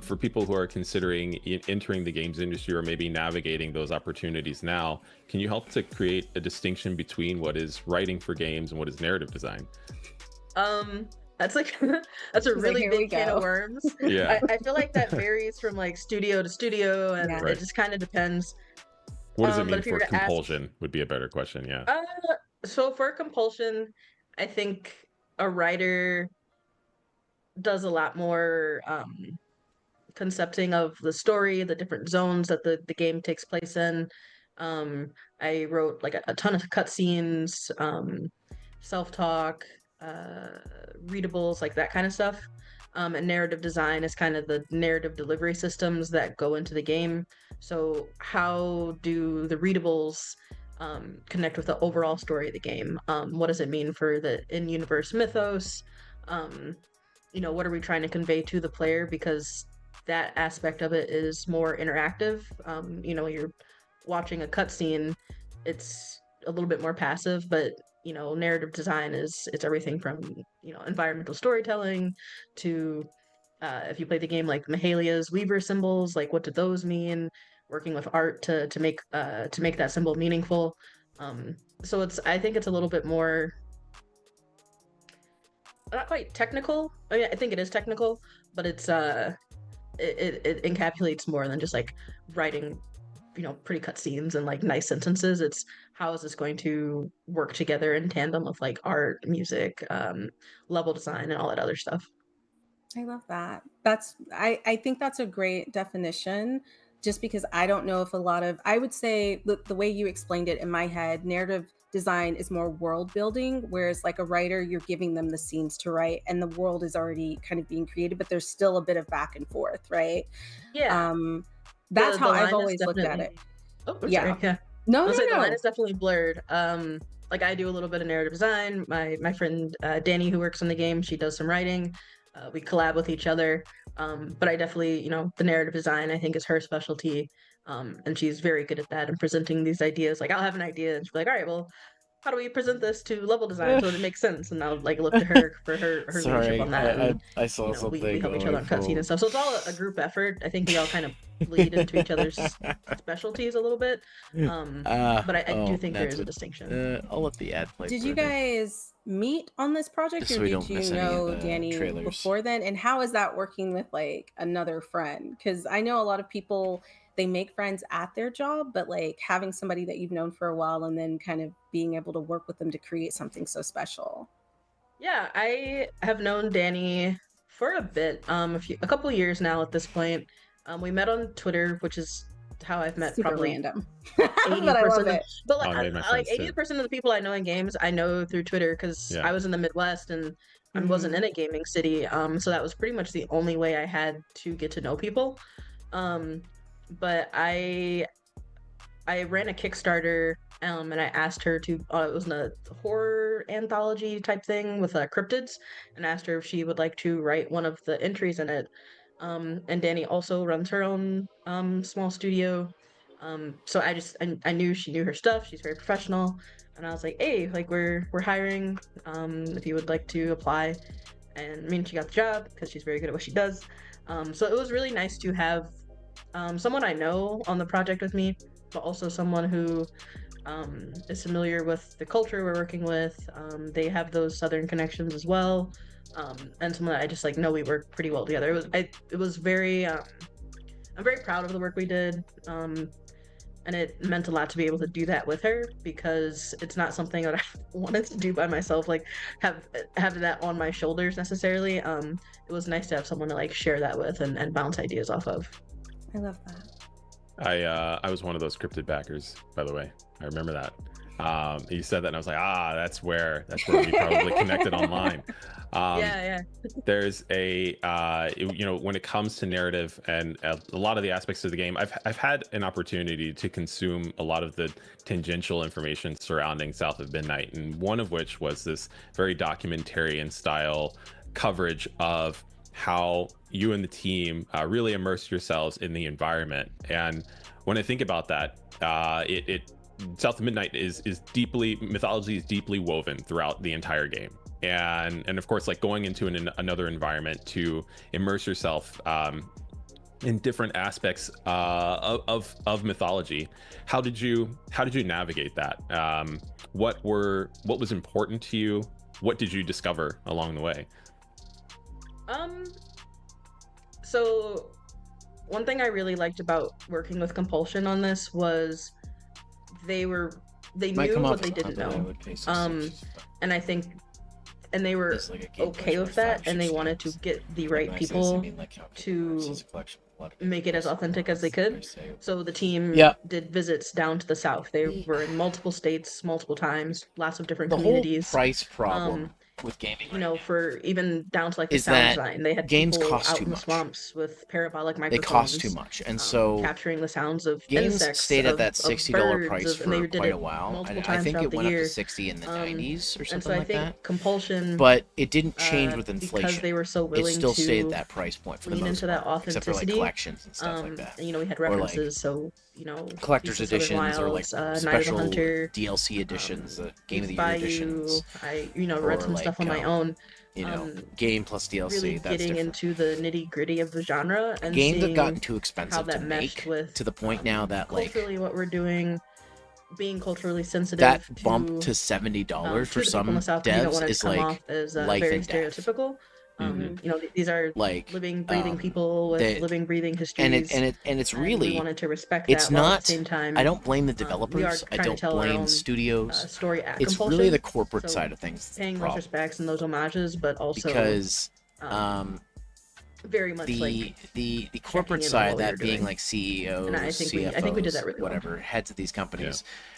For people who are considering entering the games industry or maybe navigating those opportunities now, can you help to create a distinction between what is writing for games and what is narrative design? That's a really big can of worms. Yeah. I feel like that varies from like studio to studio, and it just kind of depends. What does it mean for compulsion would be a better question. Yeah. So for compulsion, I think a writer does a lot more concepting of the story, the different zones that the game takes place in. I wrote like a ton of cutscenes, self-talk, readables, like that kind of stuff. And narrative design is kind of the narrative delivery systems that go into the game. So how do the readables connect with the overall story of the game? What does it mean for the in-universe mythos? What are we trying to convey to the player? Because that aspect of it is more interactive. You're watching a cutscene, it's a little bit more passive, but narrative design it's everything from environmental storytelling to if you play the game like Mahalia's Weaver symbols, like what do those mean? Working with art to make that symbol meaningful. So I think it's a little bit more not quite technical. I mean, I think it is technical, but it's it encapsulates more than just like writing pretty cutscenes and like nice sentences. It's how is this going to work together in tandem with like art, music, level design, and all that other stuff. I love that. I think that's a great definition, just because I don't know if I would say the way you explained it in my head, narrative design is more world building, whereas like a writer, you're giving them the scenes to write and the world is already kind of being created, but there's still a bit of back and forth, right? Yeah. That's how I've always looked at it. Oh, yeah. Sorry. Yeah. No. The line is definitely blurred. like I do a little bit of narrative design. My friend Danny, who works on the game, she does some writing. We collab with each other. But I definitely, the narrative design I think is her specialty. And she's very good at that and presenting these ideas. Like I'll have an idea and she'll be like, all right, well, how do we present this to level design so that it makes sense? And I'll like look to her for her leadership Sorry, on that. And I saw we something help each on other my on cutscene phone. and stuff. So it's all a group effort. I think we all kind of bleed into each other's specialties a little bit. But I do think there is a distinction. I'll let the ad play. Did you guys meet on this project, Just or so we did don't you miss any of know the Danny trailers. before then? And how is that working with like another friend? Because I know a lot of people, they make friends at their job, but like having somebody that you've known for a while and then kind of being able to work with them to create something so special. Yeah, I have known Danny for a bit, a couple of years now at this point. We met on Twitter, which is how I've met Super probably random. 80%. But I love it. But I made my like friends, too. 80% of the people I know in games, I know through Twitter because Yeah. I was in the Midwest and I wasn't in a gaming city. So that was pretty much the only way I had to get to know people. But I ran a Kickstarter, and I asked her to. It was a horror anthology type thing with cryptids, and asked her if she would like to write one of the entries in it. And Danny also runs her own small studio. So I knew she knew her stuff. She's very professional, and I was like, hey, like we're hiring. If you would like to apply, and I mean she got the job because she's very good at what she does. So it was really nice to have someone I know on the project with me, but also someone who is familiar with the culture we're working with. They have those Southern connections as well, and someone that I just like know we work pretty well together. It was very. I'm very proud of the work we did, and it meant a lot to be able to do that with her because it's not something that I wanted to do by myself. Like have that on my shoulders necessarily. It was nice to have someone to like share that with and bounce ideas off of. I love that. I was one of those cryptid backers, by the way. I remember that. You said that and I was like, that's where we probably connected online. Yeah. There's when it comes to narrative and a lot of the aspects of the game, I've had an opportunity to consume a lot of the tangential information surrounding South of Midnight, and one of which was this very documentarian style coverage of how you and the team really immerse yourselves in the environment. And when I think about that, South of Midnight mythology is deeply woven throughout the entire game. And of course, like going into another environment to immerse yourself in different aspects of mythology. How did you navigate that? What was important to you? What did you discover along the way? So one thing I really liked about working with Compulsion on this was they knew what they didn't know. And I think they were okay with that, and they wanted to get the right people to make it as authentic as they could. So the team did visits down to the South. They were in multiple states, multiple times, lots of different communities. The whole price problem with gaming, for even down to like the is sound that design, they had games people cost out too in the much. swamps with parabolic microphones. They cost too much, and so capturing the sounds of games insects, stayed at that of $60 birds, price and they for did quite it a while. multiple I times think throughout it the went year. up to 60 in the 90s or And something so I like think that. Compulsion, But it didn't change with inflation. because they were so willing it still to stayed at that price point for the lean most into that part, except for like authenticity. collections and stuff like that. And, we had Or, like, references, so collector's Beasts of Southern editions or like Wilds, Night of the special Hunter, DLC editions, Game of the Year Bayou. editions. I read or, some stuff on like, my own. Game plus DLC. Really that's getting different. into the nitty gritty of the genre and Games have seeing gotten too how expensive that to meshed make with to the point now that like culturally what we're doing, being culturally sensitive. that bump to $70 for to the people in some the South, you don't devs want it is to come like off as life very and death. stereotypical. These are Like living, breathing people with living, breathing histories, and it's really we wanted to respect it's that while not. at the same time. I don't blame the we are developers. I trying to don't tell our blame own, studios. story at It's Compulsion, really the corporate so side of things. that's the paying those problem. respects and those homages, but also Because very much the corporate in on side, what we that were being doing. like CEOs, And I think CFOs, we did that really well. whatever, heads of these companies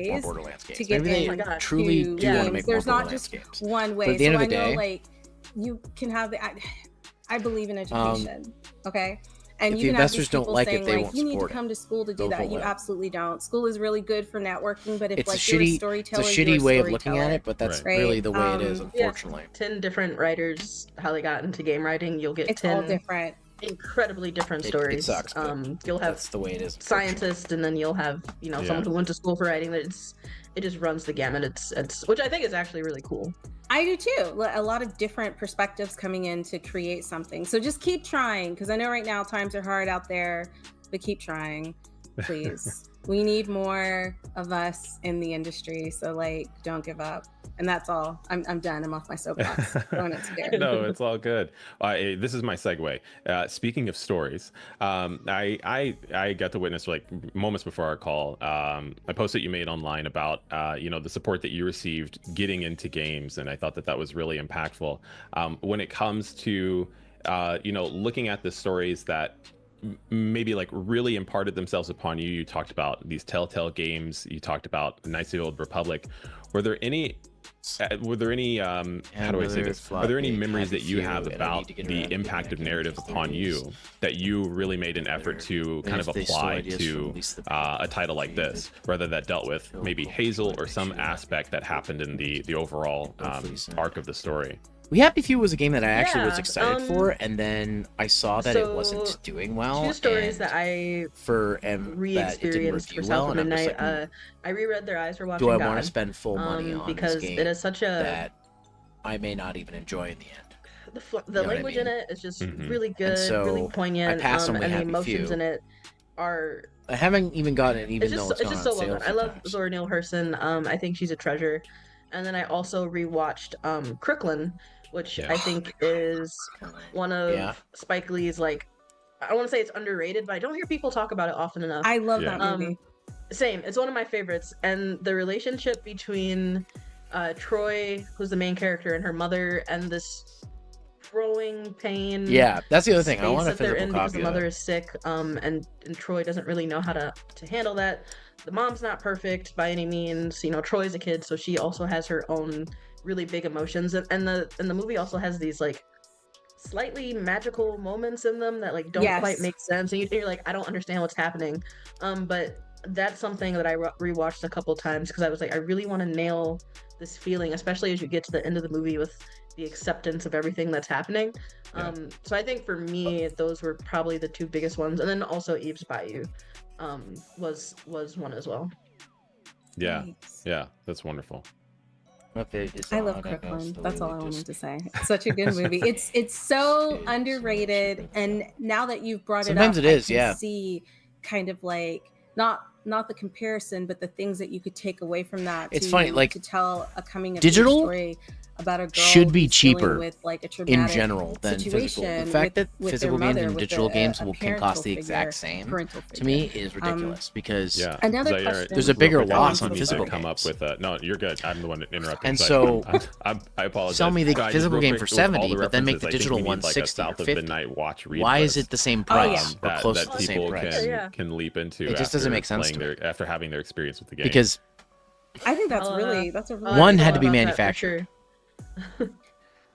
make more ways Borderlands games. to get Maybe they in truly to do want to games. make There's more not Borderlands just games. one way. But at the end So of the I know day, like you can have the I believe in education. Okay. And if you the can have these investors don't people like it, saying they like won't you need to support it. come to school to do They'll that. vote You with it. absolutely don't. School is really good for networking, but if It's a like you're a shitty, storyteller, it's a you're shitty a way of looking at storyteller, it, but that's right? really the way it is, Yeah, unfortunately. 10 different writers, how they got into game writing. You'll get It's 10 all different. incredibly different It stories. sucks, but You'll have that's the way it is. scientists, and then you'll have someone who went to school for writing. That it just runs the gamut. It's which I think is actually really cool. I do too. A lot of different perspectives coming in to create something. So just keep trying, because I know right now times are hard out there, but keep trying, please. We need more of us in the industry. So like, don't give up. And that's all. I'm done. I'm off my soapbox. Throwing it to Darren. No, it's all good. This is my segue. Speaking of stories, I got to witness like moments before our call a post that you made online about the support that you received getting into games, and I thought that was really impactful. When it comes to looking at the stories that maybe like really imparted themselves upon you. You talked about these Telltale games. You talked about Knights of the Old Republic. Were there any how do I say this? Are there any memories that you have about the impact of narrative upon you that you really made an effort to kind of apply to a title like this, whether that dealt with maybe Hazel or some aspect that happened in the overall arc of the story? We Happy Few was a game that I actually was excited for, and then I saw that it wasn't doing well. Two stories that I re-experienced for South of Midnight. I reread Their Eyes Were Watching God. Do I want to spend full money on because this game it is such a that I may not even enjoy in the end? The language in it is just really good, really poignant, and the emotions in it are. I haven't even gotten it, even though it's just so well done. I love Zora Neale Hurston. I think she's a treasure. And then I also rewatched Crooklyn, which I think is one of Spike Lee's, like, I don't want to say it's underrated, but I don't hear people talk about it often enough. I love that movie. Same. It's one of my favorites. And the relationship between Troy, who's the main character, and her mother, and this growing pain. Yeah, that's the other thing. I want a physical copy because the mother is sick, and Troy doesn't really know how to handle that. The mom's not perfect by any means. Troy's a kid, so she also has her own really big emotions, and the movie also has these like slightly magical moments in them that like don't quite make sense, and you're like, I don't understand what's happening. But that's something that I rewatched a couple times because I was like, I really want to nail this feeling, especially as you get to the end of the movie with the acceptance of everything that's happening. So I think for me, those were probably the two biggest ones, and then also Eve's Bayou was one as well. Yeah, that's wonderful. I love Crooklyn. That's all I wanted to say. It's such a good movie. It's so underrated, and now that you've brought it up, I can see kind of like not the comparison, but the things that you could take away from that. It's funny, like, to tell a coming of age digital story about a girl should be cheaper with like a in general than physical. The fact that physical games and digital games can cost the exact same to me is ridiculous, because another question, there's a bigger loss on physical games. Come up with no, you're good. I'm the one interrupting. And so I apologize. Sell me the physical game for $70, but then make the digital one $60 or $50. Why is it the same price or close to the same price? Can leap into. It just doesn't make sense to me after having their experience with the game. Because I think that's a really one had to be manufactured.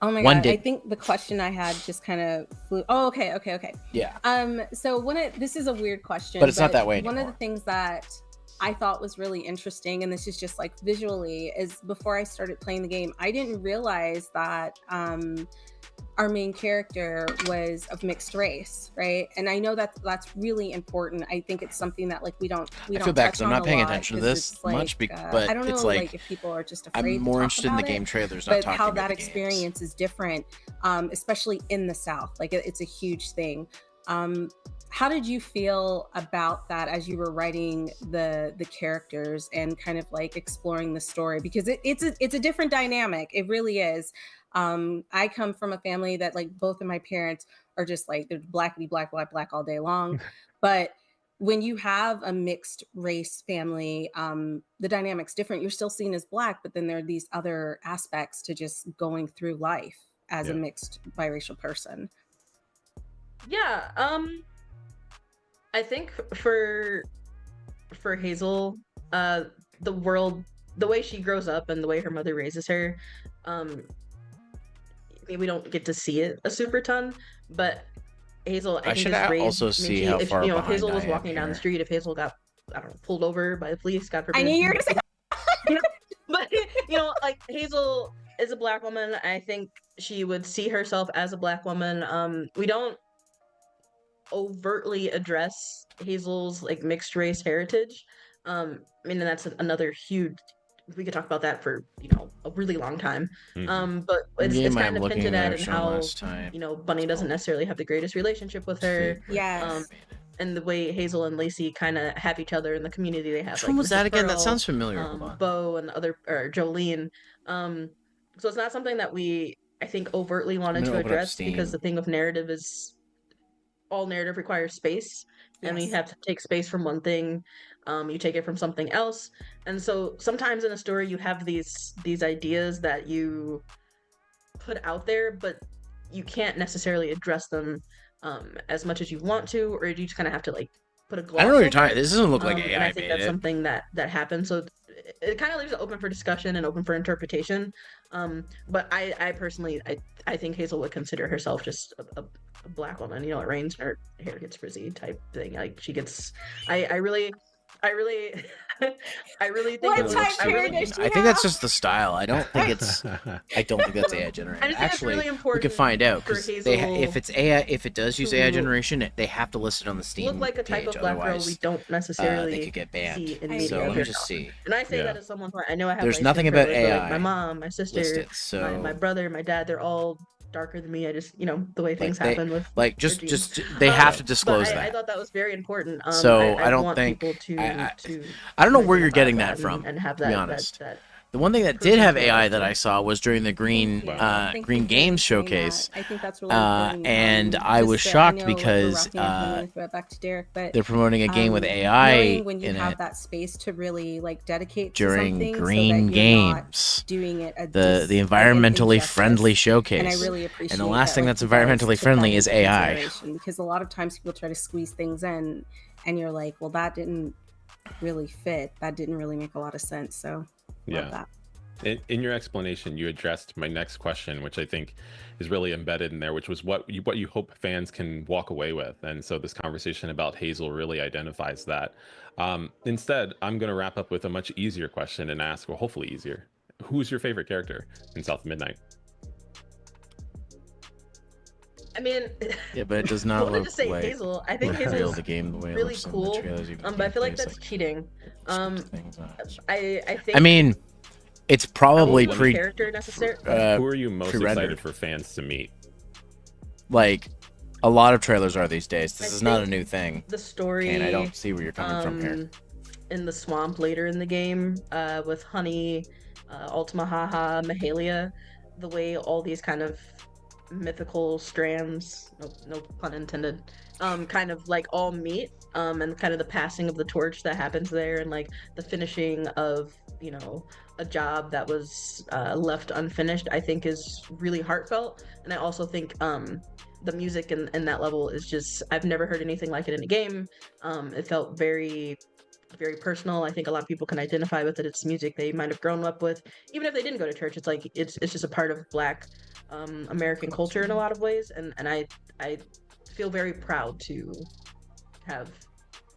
Oh my god! I think the question I had just kind of flew. Oh, okay. Yeah. So this is a weird question, but it's not that way anymore. One of the things that I thought was really interesting, and this is just like visually, is before I started playing the game, I didn't realize that our main character was of mixed race, right? And I know that that's really important. I think it's something that like we don't. I feel bad because I'm not paying attention to this much, but I don't know, it's like if people are just afraid. I'm more interested in the game trailers, not talking how about that the experience is different, especially in the South. Like it's a huge thing. How did you feel about that as you were writing the characters and kind of like exploring the story? Because it's a different dynamic. It really is. I come from a family that like both of my parents are just like they're blackity black all day long. But when you have a mixed race family, the dynamic's different. You're still seen as black, but then there are these other aspects to just going through life as a mixed biracial person. Yeah. I think for Hazel, the way she grows up and the way her mother raises her, we don't get to see it a super ton, but Hazel, I think, is raised. Also see how far if Hazel was walking down the street, if Hazel got, I don't know, pulled over by the police, God forbid. I knew you were gonna say that. But like Hazel is a black woman. I think she would see herself as a black woman. We don't overtly address Hazel's like mixed race heritage. I mean, and that's another huge. We could talk about that for a really long time. But it's kind of hinted at in how Bunny doesn't necessarily have the greatest relationship with her. Yes. and the way Hazel and Lacey kind of have each other in the community they have. Which like one was that Mrs. again? That Pearl, sounds familiar. Hold on. Bo and other, or Jolene. So it's not something that we, I think, overtly wanted to address, because the thing of narrative is all narrative requires space, and we have to take space from one thing. You take it from something else, and so sometimes in a story you have these ideas that you put out there, but you can't necessarily address them as much as you want to, or you just kind of have to like put a gloss. I don't know what you're over talking. it. This doesn't look like AI and I think made that's it. something that happens. So it kind of leaves it open for discussion and open for interpretation. But I personally, I think Hazel would consider herself just a black woman. You know, it rains, her hair gets frizzy type thing. Like she gets, I really I really think What it was, type hair does she I think that's just the style. I don't think it's. I don't think that's AI I generated. just think it's Actually, really we important can find out for because Hazel if it's AI, if it does use AI to generation, they have to list it on the Steam look like a type page. of black girl Otherwise, we don't necessarily they could get banned. see in I media So let me very just often. see. And I say Yeah. that as someone who I know I have There's light nothing skin about privilege, but, like, AI my mom, my sister, listed. So my brother, my dad, they're all darker than me. I just, the way things they- happen with like their just genes. they have to But disclose I that. thought that was very important. So I I don't want think people to I don't know where you're identify getting with that from. and have To be that honest, that the one thing that did person have to AI relate that to. I saw was during the Green Thank you. Thank Green you for Games saying that. showcase, I think that's really important. and I Just was to- shocked know, because we're wrapping up, and I'm gonna throw it back to Derek, but they're promoting a game with AI knowing when you in have it that space to really like dedicate to during something, Green so that you're not Games, doing it the environmentally friendly showcase. And I really appreciate And the last that, thing like, that's you guys environmentally took friendly that is into AI. consideration, because a lot of times people try to squeeze things in, and you're like, well, that didn't really fit. That didn't really make a lot of sense. So love that. In your explanation, you addressed my next question, which I think is really embedded in there, which was what you hope fans can walk away with. And so this conversation about Hazel really identifies that. Instead, I'm going to wrap up with a much easier question and ask, well, hopefully easier. Who's your favorite character in South of Midnight? I mean, Yeah, but it does I not wanted look to say like Hazel. I think real Hazel's the game the way it really looks in the cool. trailers, even But I feel like gameplays, that's cheating. I think. I mean, it's I probably won't put a character necessarily. Who are you most pre-rendered. excited for fans to meet? Like a lot of trailers are these days. This I is not a think new thing. The story. And I don't see where you're coming from here. In the swamp later in the game, with Honey, Ultima Haha, Mahalia, the way all these kind of mythical strands, no pun intended, kind of like all meet, and kind of the passing of the torch that happens there, and like the finishing of, a job that was left unfinished, I think is really heartfelt. And I also think the music in that level is just, I've never heard anything like it in a game. It felt very, very personal. I think a lot of people can identify with it. It's music they might have grown up with, even if they didn't go to church. It's like it's just a part of Black American culture in a lot of ways, and I feel very proud to have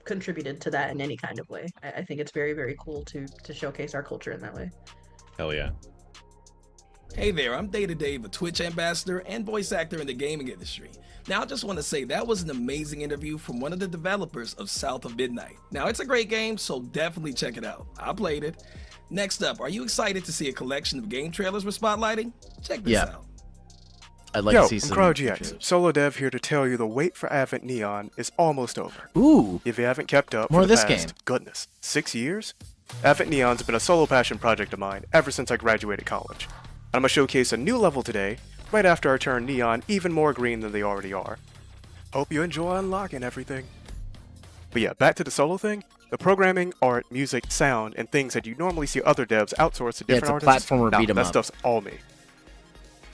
contributed to that in any kind of way. I think it's very, very cool to showcase our culture in that way. Hell yeah. Hey there, I'm Data Dave, a Twitch ambassador and voice actor in the gaming industry. Now, I just want to say that was an amazing interview from one of the developers of South of Midnight. Now, it's a great game, so definitely check it out. I played it. Next up, are you excited to see a collection of game trailers we're spotlighting? Check this out. I'd like Yo, to see I'm some CryoGX, trailers. Solo Dev here to tell you the wait for Advent Neon is almost over. Ooh. If you haven't kept up More for of the this past, game. goodness, 6 years? Advent Neon's been a solo passion project of mine ever since I graduated college. I'm gonna showcase a new level today, right after I turn Neon even more green than they already are. Hope you enjoy unlocking everything. But yeah, back to the solo thing. The programming, art, music, sound, and things that you normally see other devs outsource to Yeah, it's different a artists, platformer beat 'em that up. stuff's all me.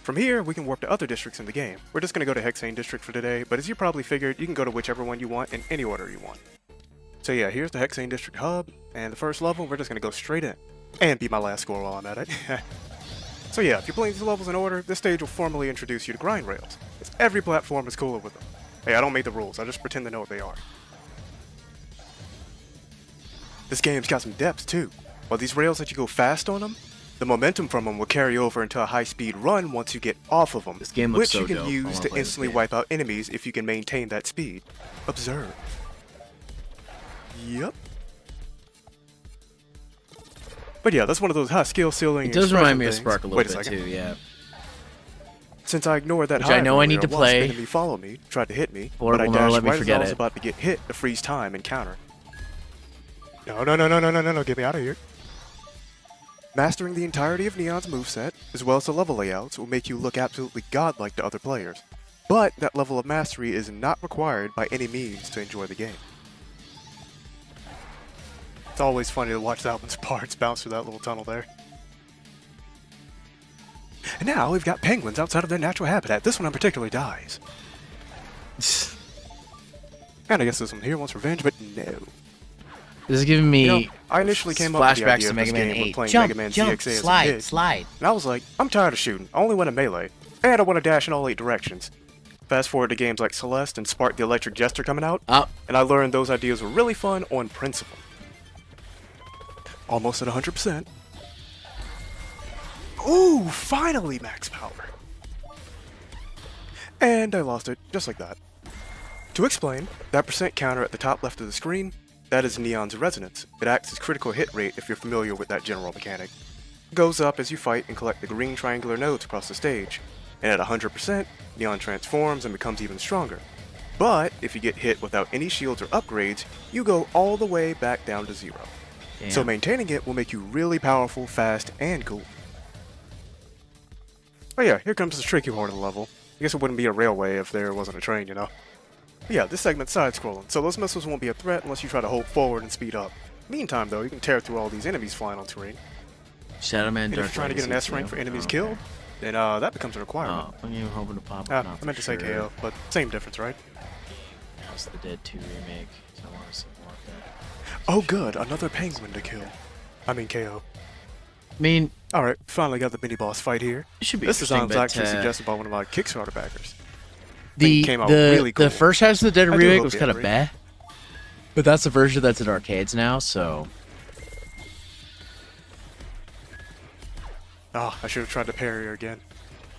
From here, we can warp to other districts in the game. We're just gonna go to Hexane District for today, but as you probably figured, you can go to whichever one you want in any order you want. So yeah, here's the Hexane District hub, and the first level, we're just gonna go straight in. And beat my last score while I'm at it. So yeah, if you're playing these levels in order, this stage will formally introduce you to grind rails, as every platform is cooler with them. Hey, I don't make the rules, I just pretend to know what they are. This game's got some depth too. While these rails let you go fast on them, the momentum from them will carry over into a high-speed run once you get off of them, This game looks which you so can dope. I use wanna to play this instantly game. wipe out enemies if you can maintain that speed. Observe. Yep. But yeah, that's one of those high skill ceiling. It does remind expression me of things. Spark a Wait little bit second. too. Yeah. Since I ignored that Which I hive know I earlier, need to a wasp play. enemy followed me, tried to hit me, Lord but I will never dashed let me right as I forget was it. about to get hit to freeze time and counter. No, get me out of here. Mastering the entirety of Neon's moveset, as well as the level layouts, will make you look absolutely godlike to other players. But that level of mastery is not required by any means to enjoy the game. It's always funny to watch that one's parts bounce through that little tunnel there. And now we've got penguins outside of their natural habitat. This one in particular dies. And I guess this one here wants revenge, but no. This is giving me I initially came up with the flashbacks idea to of Mega this Man game when 8. playing Jump, Mega Man jump, ZXA slide, as a kid. slide. And I was like, I'm tired of shooting. I only want to melee. And I want to dash in all 8 directions. Fast forward to games like Celeste and Spark the Electric Jester coming out, and I learned those ideas were really fun on principle. Almost at 100%. Ooh, finally max power. And I lost it, just like that. To explain, that percent counter at the top left of the screen, that is Neon's resonance. It acts as critical hit rate if you're familiar with that general mechanic. It goes up as you fight and collect the green triangular nodes across the stage, and at 100%, Neon transforms and becomes even stronger. But if you get hit without any shields or upgrades, you go all the way back down to 0. Damn. So maintaining it will make you really powerful, fast, and cool. Oh yeah, here comes the tricky part of the level. I guess it wouldn't be a railway if there wasn't a train, you know? But yeah, this segment's side-scrolling, so those missiles won't be a threat unless you try to hold forward and speed up. Meantime, though, you can tear through all these enemies flying on terrain. Shadow Man, And if you're trying to get an S rank for enemies killed, then that becomes a requirement. Oh, I'm even hoping to pop I up. meant to say KO, but same difference, right? How's the Dead 2 remake? So I want to see more of that. Oh good, another penguin to kill. I mean KO. I mean, alright, finally got the mini-boss fight here. Should be this design was interesting, actually but, suggested by one of my Kickstarter backers. The came out really cool. the first House of the Dead I do remake hope was you kind of agree. bad, but that's the version that's in arcades now. So, oh, I should have tried to parry her again.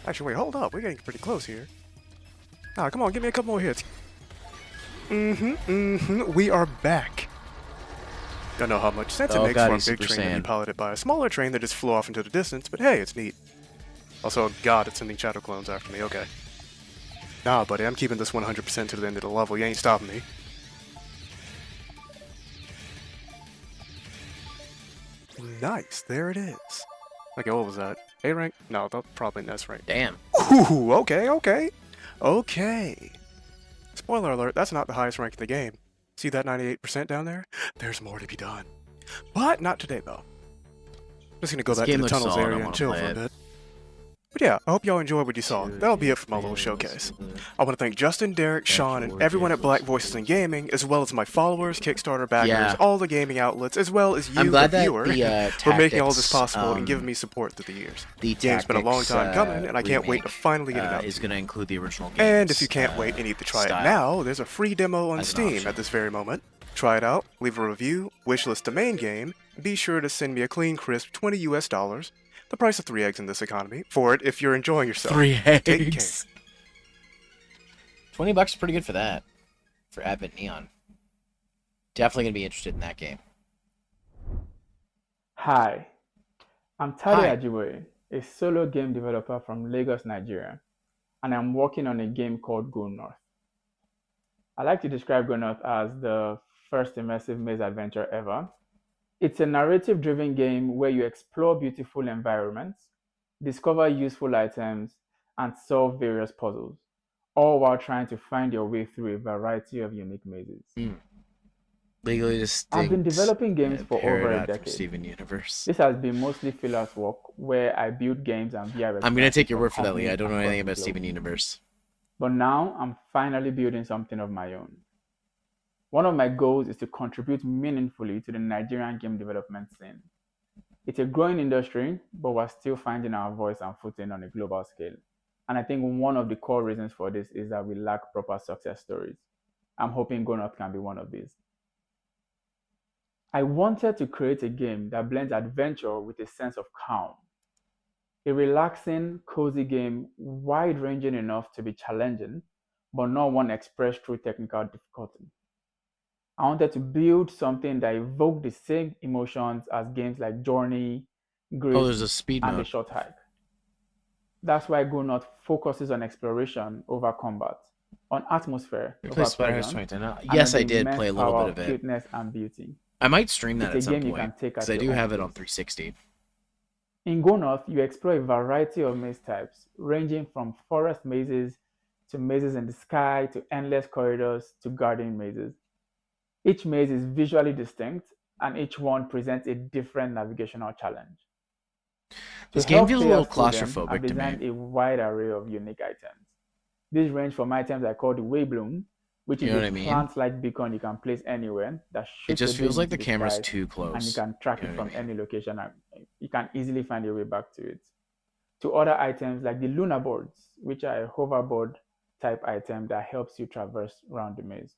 Actually, wait, hold up, we're getting pretty close here. Ah, come on, give me a couple more hits. We are back. Don't know how much sense it Oh makes God, for a he's big Super train to be Saiyan. piloted by a smaller train that just flew off into the distance, but hey, it's neat. Also, God, it's sending shadow clones after me, okay. Nah, buddy, I'm keeping this 100% to the end of the level, you ain't stopping me. Nice, there it is. Okay, what was that? A rank? No, that's probably an S rank. damn. Ooh, okay. Spoiler alert, that's not the highest rank in the game. See that 98% down there? There's more to be done. But not today, though. Just gonna go This back to game the looks tunnels solid, I area and wanna chill play for a it. bit. But yeah, I hope y'all enjoyed what you saw. That'll be it for my little showcase. I want to thank Justin, Derek, Sean, and everyone at Black Voices in Gaming, as well as my followers, Kickstarter backers, Yeah. all the gaming outlets, as well as I'm you, glad the that viewer, the, for making all this Tactics, possible and giving me support through the years. The Game's been a long Tactics, time coming, and I can't wait to finally get it out. Is going to include the original games. And if you can't wait and need to try style it now, there's a free demo on as an Steam option. at this very moment. Try it out, leave a review, wishlist the main game, and be sure to send me a clean, crisp $20 US, the price of 3 eggs in this economy, for it if you're enjoying yourself. 3 Take care. eggs. $20 is pretty good for that. For Advent Neon. Definitely going to be interested in that game. Hi, I'm Hi. Tade Ajiboye, a solo game developer from Lagos, Nigeria, and I'm working on a game called Go North. I like to describe Go North as the first immersive maze adventure ever. It's a narrative-driven game where you explore beautiful environments, discover useful items, and solve various puzzles, all while trying to find your way through a variety of unique mazes. Legally distinct. I've been developing games for over a paradox from decade. Steven Universe. This has been mostly freelance work where I build games and VR I'm going to take your word experiences for that, Lee. I companies don't know across anything the about globe. Steven Universe. But now I'm finally building something of my own. One of my goals is to contribute meaningfully to the Nigerian game development scene. It's a growing industry, but we're still finding our voice and footing on a global scale. And I think one of the core reasons for this is that we lack proper success stories. I'm hoping Go North can be one of these. I wanted to create a game that blends adventure with a sense of calm. A relaxing, cozy game, wide-ranging enough to be challenging, but not one expressed through technical difficulty. I wanted to build something that evoked the same emotions as games like Journey, Gris, Oh, there's a speed and The mode. Short Hike. That's why Go North focuses on exploration over combat, on atmosphere You play over Splatterhouse presence, 2010? and Yes, on the I did immense play a little power bit of of it. cuteness and beauty. I might stream that It's a at some game you point can take because at I your do own have it on pace. 360. In Go North, you explore a variety of maze types, ranging from forest mazes to mazes in the sky to endless corridors to garden mazes. Each maze is visually distinct, and each one presents a different navigational challenge. To This game help feels a little players through them, I've claustrophobic to me. designed a wide array of unique items. These range from items I call the Way Bloom, which You is know a what I mean? plant-like beacon you can place anywhere that It shoots a just feels beam like into the the camera's sky, too and you close. can track You it know what I from mean? any location, and you can easily find your way back to it. To other items like the lunar boards, which are a hoverboard type item that helps you traverse around the maze.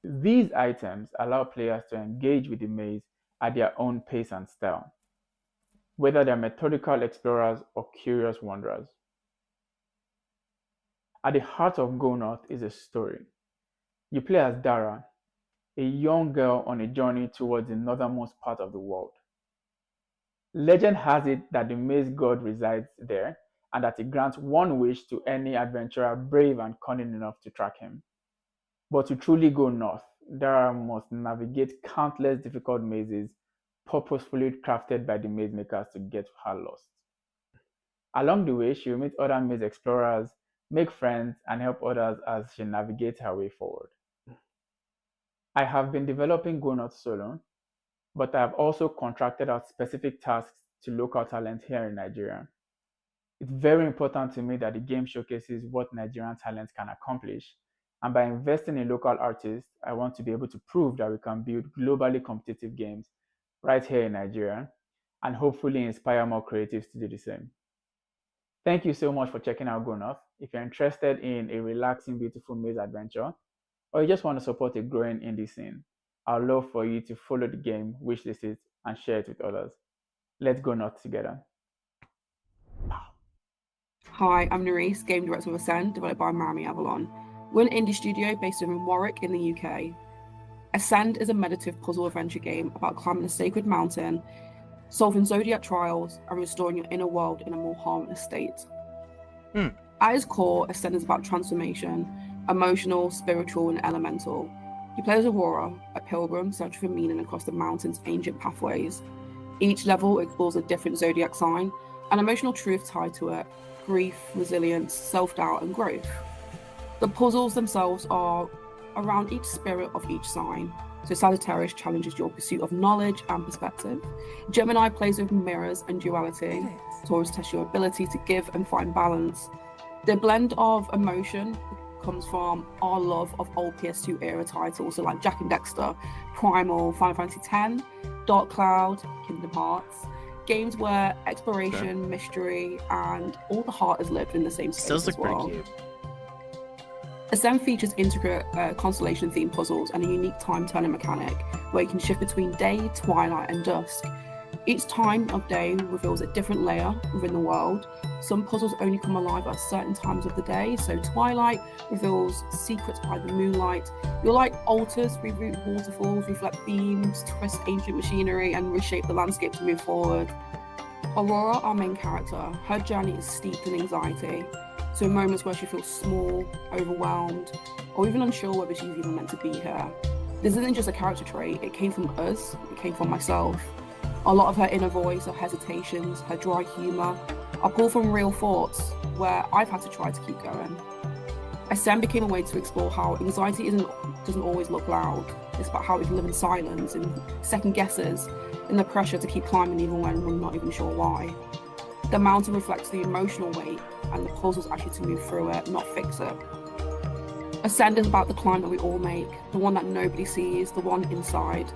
These items allow players to engage with the maze at their own pace and style, whether they're methodical explorers or curious wanderers. At the heart of Go North is a story. You play as Dara, a young girl on a journey towards the northernmost part of the world. Legend has it that the maze god resides there and that he grants one wish to any adventurer brave and cunning enough to track him. But to truly go north, Dara must navigate countless difficult mazes purposefully crafted by the maze makers to get her lost. Along the way, she will meet other maze explorers, make friends, and help others as she navigates her way forward. I have been developing Go North solo, but I have also contracted out specific tasks to local talent here in Nigeria. It's very important to me that the game showcases what Nigerian talents can accomplish, and by investing in local artists, I want to be able to prove that we can build globally competitive games right here in Nigeria, and hopefully inspire more creatives to do the same. Thank you so much for checking out Go North. If you're interested in a relaxing, beautiful maze adventure, or you just want to support a growing indie scene, I'd love for you to follow the game, wishlist it, and share it with others. Let's go North together. Hi, I'm Nerys, game director of Ascend, developed by Miami Avalon. We're an indie studio based in Warwick in the UK. Ascend is a meditative puzzle adventure game about climbing a sacred mountain, solving zodiac trials, and restoring your inner world in a more harmonious state. At its core, Ascend is about transformation, emotional, spiritual, and elemental. You play as Aurora, a pilgrim searching for meaning across the mountain's ancient pathways. Each level explores a different zodiac sign, an emotional truth tied to it: grief, resilience, self-doubt, and growth. The puzzles themselves are around each spirit of each sign. So Sagittarius challenges your pursuit of knowledge and perspective. Gemini plays with mirrors and duality. Taurus tests your ability to give and find balance. The blend of emotion comes from our love of old PS2 era titles, so like Jak and Dexter, Primal, Final Fantasy X, Dark Cloud, Kingdom Hearts. Games where exploration, mystery, and all the heart is lived in the same space as well. Pretty cute. Ascend features intricate constellation-themed puzzles and a unique time-turning mechanic where you can shift between day, twilight, and dusk. Each time of day reveals a different layer within the world. Some puzzles only come alive at certain times of the day, so twilight reveals secrets by the moonlight. Your light altars, reroute waterfalls, reflect beams, twist ancient machinery, and reshape the landscape to move forward. Aurora, our main character, her journey is steeped in anxiety. So in moments where she feels small, overwhelmed, or even unsure whether she's even meant to be here. This isn't just a character trait, it came from us, it came from myself. A lot of her inner voice, her hesitations, her dry humour are pulled from real thoughts where I've had to try to keep going. Ascend became a way to explore how anxiety doesn't always look loud. It's about how we can live in silence, in second guesses, in the pressure to keep climbing even when we're not even sure why. The mountain reflects the emotional weight, and the puzzles ask you to move through it, not fix it. Ascend is about the climb that we all make, the one that nobody sees, the one inside.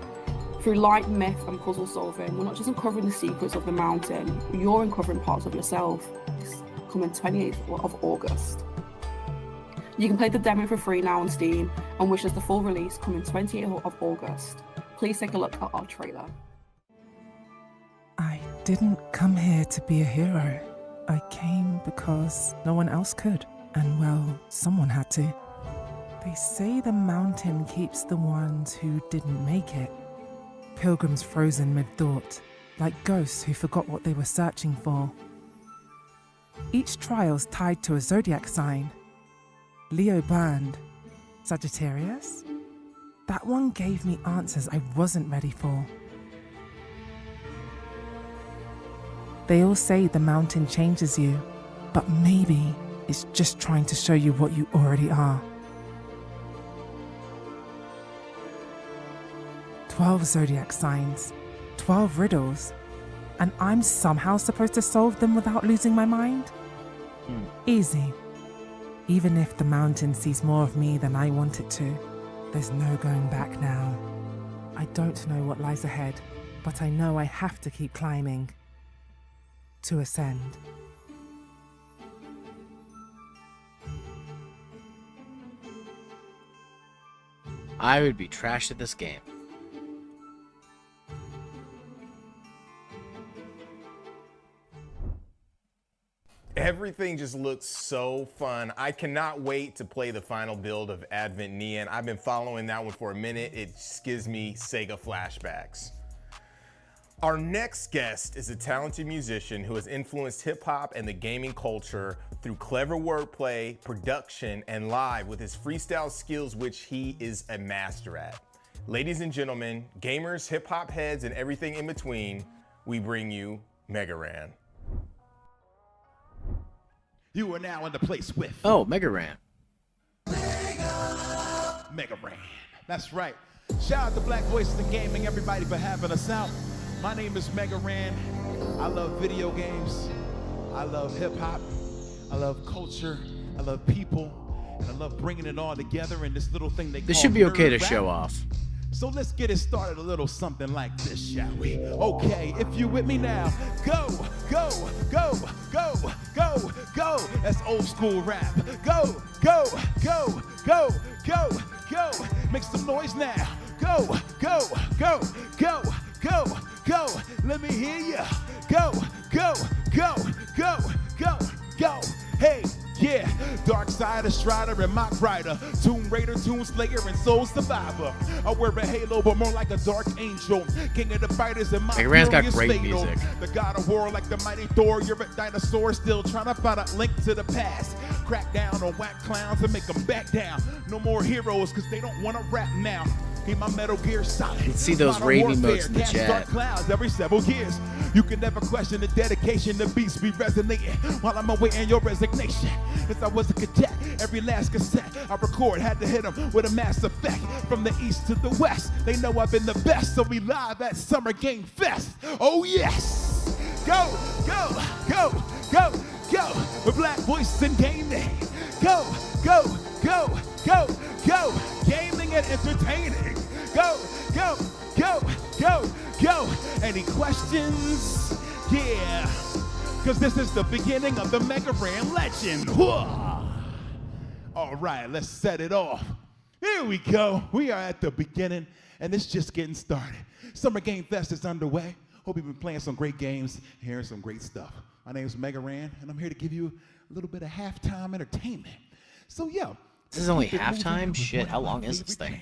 Through light, myth, and puzzle solving, we're not just uncovering the secrets of the mountain, you're uncovering parts of yourself. It's coming 28th of August. You can play the demo for free now on Steam, and wishlist the full release coming 28th of August. Please take a look at our trailer. I didn't come here to be a hero. I came because no one else could, and well, someone had to. They say the mountain keeps the ones who didn't make it. Pilgrims frozen mid-thought, like ghosts who forgot what they were searching for. Each trial's tied to a zodiac sign. Leo burned. Sagittarius? That one gave me answers I wasn't ready for. They all say the mountain changes you, but maybe it's just trying to show you what you already are. 12 zodiac signs, 12 riddles, and I'm somehow supposed to solve them without losing my mind? Easy. Even if the mountain sees more of me than I want it to, there's no going back now. I don't know what lies ahead, but I know I have to keep climbing to ascend. I would be trashed at this game. Everything just looks so fun. I cannot wait to play the final build of Advent Neon. I've been following that one for a minute. It just gives me Sega flashbacks. Our next guest is a talented musician who has influenced hip hop and the gaming culture through clever wordplay, production, and live with his freestyle skills, which he is a master at. Ladies and gentlemen, gamers, hip hop heads, and everything in between, we bring you Mega Ran. You are now in the place with Oh, Mega Ran. Mega Ran. That's right. Shout out to Black Voices in Gaming, everybody, for having us out. My name is Mega Ran. I love video games. I love hip hop. I love culture. I love people. And I love bringing it all together in this little thing they call This should be okay to nerd rap. show off. So let's get it started a little something like this, shall we? Okay, if you with me now, go, go, go, go, go, go. That's old school rap. Go, go, go, go, go, go. Make some noise now. Go, go, go, go, go, go. Let me hear ya. Go, go, go, go, go, go. Hey. Yeah, Dark Side, Strider, and Mock Rider, Tomb Raider, Tomb Slayer, and Soul Survivor. I wear a halo, but more like a dark angel. King of the fighters and my Mega Ran's got furious great fatal. music. The god of war like the mighty Thor. You're a dinosaur still trying to find a link to the past. Crack down on whack clowns and make them back down. No more heroes, cause they don't want to rap now. Keep my Metal Gear Solid. Let's see those Modern rave warfare, emotes in the cast chat. dark clouds every several years. You can never question the dedication the beats be resonating while I'm awaiting your resignation. Since I was a cadet, every last cassette I record had to hit them with a mass effect. From the east to the west, they know I've been the best, so we live at Summer Game Fest. Oh yes! Go, go, go, go, go, with Black Voices in Gaming. Go, go, go, go, go, gaming and entertaining. Go, go, go, go, go. Any questions? Yeah, because this is the beginning of the Mega Ran legend. Whoa. All right, let's set it off. Here we go. We are at the beginning, and it's just getting started. Summer Game Fest is underway. Hope you've been playing some great games, hearing some great stuff. My name is Mega Ran, and I'm here to give you a little bit of halftime entertainment. So, yeah. This is only halftime? Shit, how long is this thing?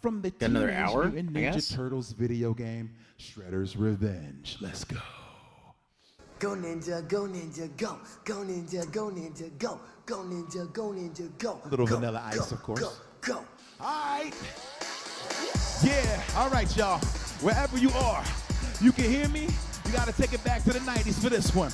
From the Got another Teenage hour, Mutant I Ninja guess? Turtles video game, Shredder's Revenge. Let's go. Go ninja, go ninja, go. Go ninja, go ninja, go. Go ninja, go ninja, go. A little Go, Vanilla Ice, go, of course. Go, go. All right. Yeah, all right, y'all. Wherever you are, you can hear me. You got to take it back to the 90s for this one.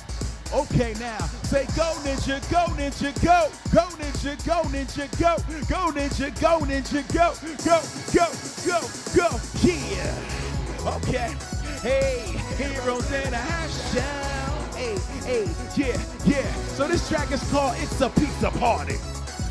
Okay, now, say go ninja, go ninja, go. Go ninja, go ninja, go. Go ninja, go ninja, go. Go, go, go, go. Yeah. Okay. Hey, heroes in a hash down. Hey, hey, yeah, yeah. So this track is called It's a Pizza Party.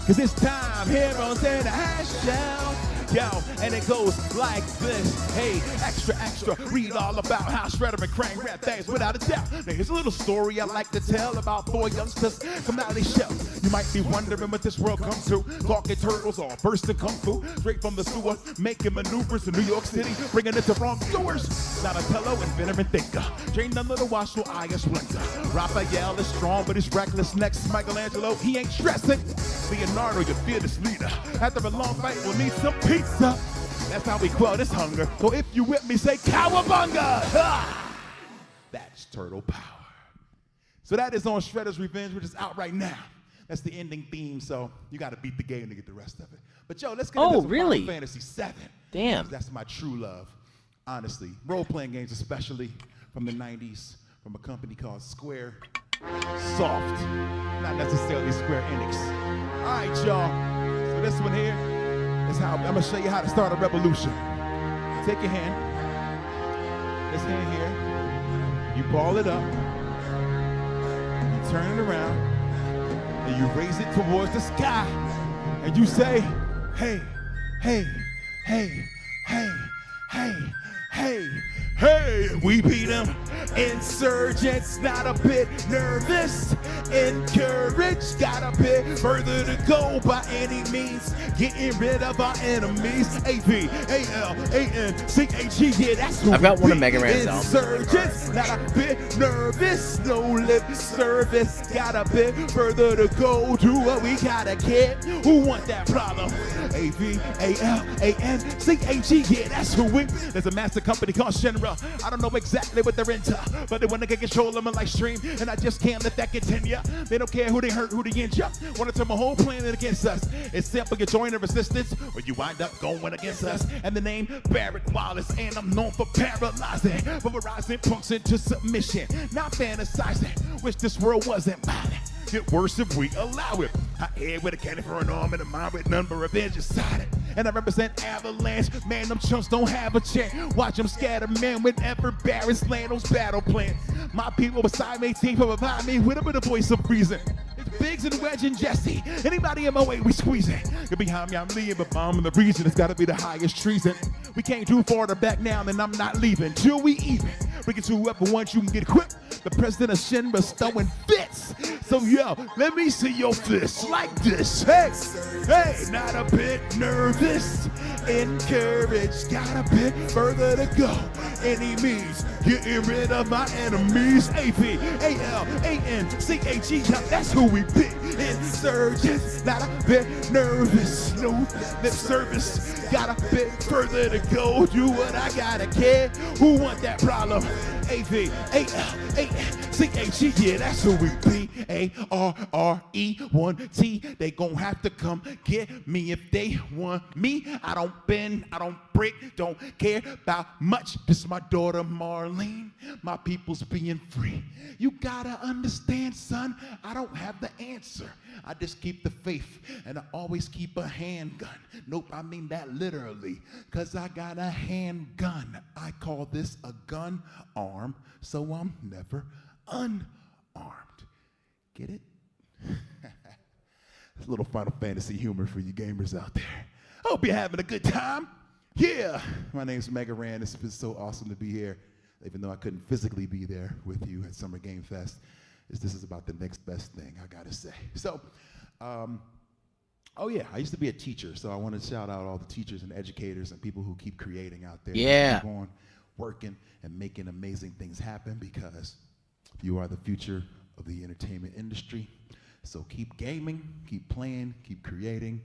Cause it's time, heroes in a hash down. Yo, and it goes like this. Hey, extra, extra, read all about how Shredder and Krang rap things without a doubt. Now here's a little story I like to tell about four youngsters come out of the show. You might be wondering what this world comes to. Talking turtles all bursting kung fu. Straight from the sewer, making maneuvers in New York City, bringing it to wrong doors. Donatello, inventor and thinker. Jane the Little Watchful Eye and Splinter. Raphael is strong, but he's reckless. Next, Michelangelo, he ain't stressing. Leonardo, your fearless leader. After a long fight, we'll need some pizza. That's how we quell this hunger. So if you with me, say cowabunga! Ha! That's turtle power. So that is on Shredder's Revenge, which is out right now. That's the ending theme, so you got to beat the game to get the rest of it. But yo, let's get into really? Final Fantasy VII. Damn. That's my true love, honestly. Role-playing games, especially from the 90s, from a company called Square Soft, not necessarily Square Enix. All right, y'all. So this one here is how I'm gonna show you how to start a revolution. Take your hand, this hand here, you ball it up, you turn it around, and you raise it towards the sky, and you say, hey, hey, hey, hey, hey, hey, hey, we beat them. Insurgents, not a bit nervous. Encouraged, got a bit further to go by any means. Getting rid of our enemies. AVALANCHE, yeah, that's who I've got we one of beat. Mega Man's albums. Insurgents, not a bit nervous. No lip service, got a bit further to go. Do what we gotta get. Who want that problem? AVALANCHE, yeah, that's who we. There's a massive company called Shinra. I don't know exactly what they're into, but they want to get control of my live stream, and I just can't let that continue. They don't care who they hurt, who they injure. Want to turn my whole planet against us. It's simple, you join the resistance, or you wind up going against us. And the name Barrett Wallace, and I'm known for paralyzing, pulverizing punks into submission. Not fantasizing, wish this world wasn't mine. Get worse if we allow it. I head with a cannon for an arm and a mind with none but revenge inside it. And I represent Avalanche. Man, them chumps don't have a chance. Watch them scatter, man, whenever Barrett's land those battle plans. My people beside me, team provide me with a bit of voice of reason. It's Biggs and Wedge and Jesse. Anybody in my way, we squeezing. You're behind me, I'm leaving, but bomb in the region. It's gotta be the highest treason. We can't do farther back now, then I'm not leaving till we even. We get to whoever once you can get equipped. The president of Shinra's throwing fits. So yo, let me see your fists like this. Hey, hey, not a bit nervous. Encouraged, got a bit further to go. Enemies, getting rid of my enemies. AVALANCHE, that's who we pick. Insurgents, not a bit nervous. No lip service, got a bit further to go. Do what I gotta care. Who want that problem? AVALANCHE, yeah, that's who we be. ARRE1T, they gon' have to come get me if they want me. I don't bend, I don't break, don't care about much. This is my daughter Marlene, my people's being free. You gotta understand, son, I don't have the answer. I just keep the faith, and I always keep a handgun. Nope, I mean that literally, cause I got a handgun. I call this a gun arm, so I'm never unarmed. Get it? It's a little Final Fantasy humor for you gamers out there. Hope you're having a good time. Yeah, my name's Mega Ran. It's been so awesome to be here, even though I couldn't physically be there with you at Summer Game Fest. This is about the next best thing, I gotta say. So, oh yeah, I used to be a teacher, so I want to shout out all the teachers and educators and people who keep creating out there. Yeah. Keep on working and making amazing things happen, because you are the future of the entertainment industry. So keep gaming, keep playing, keep creating,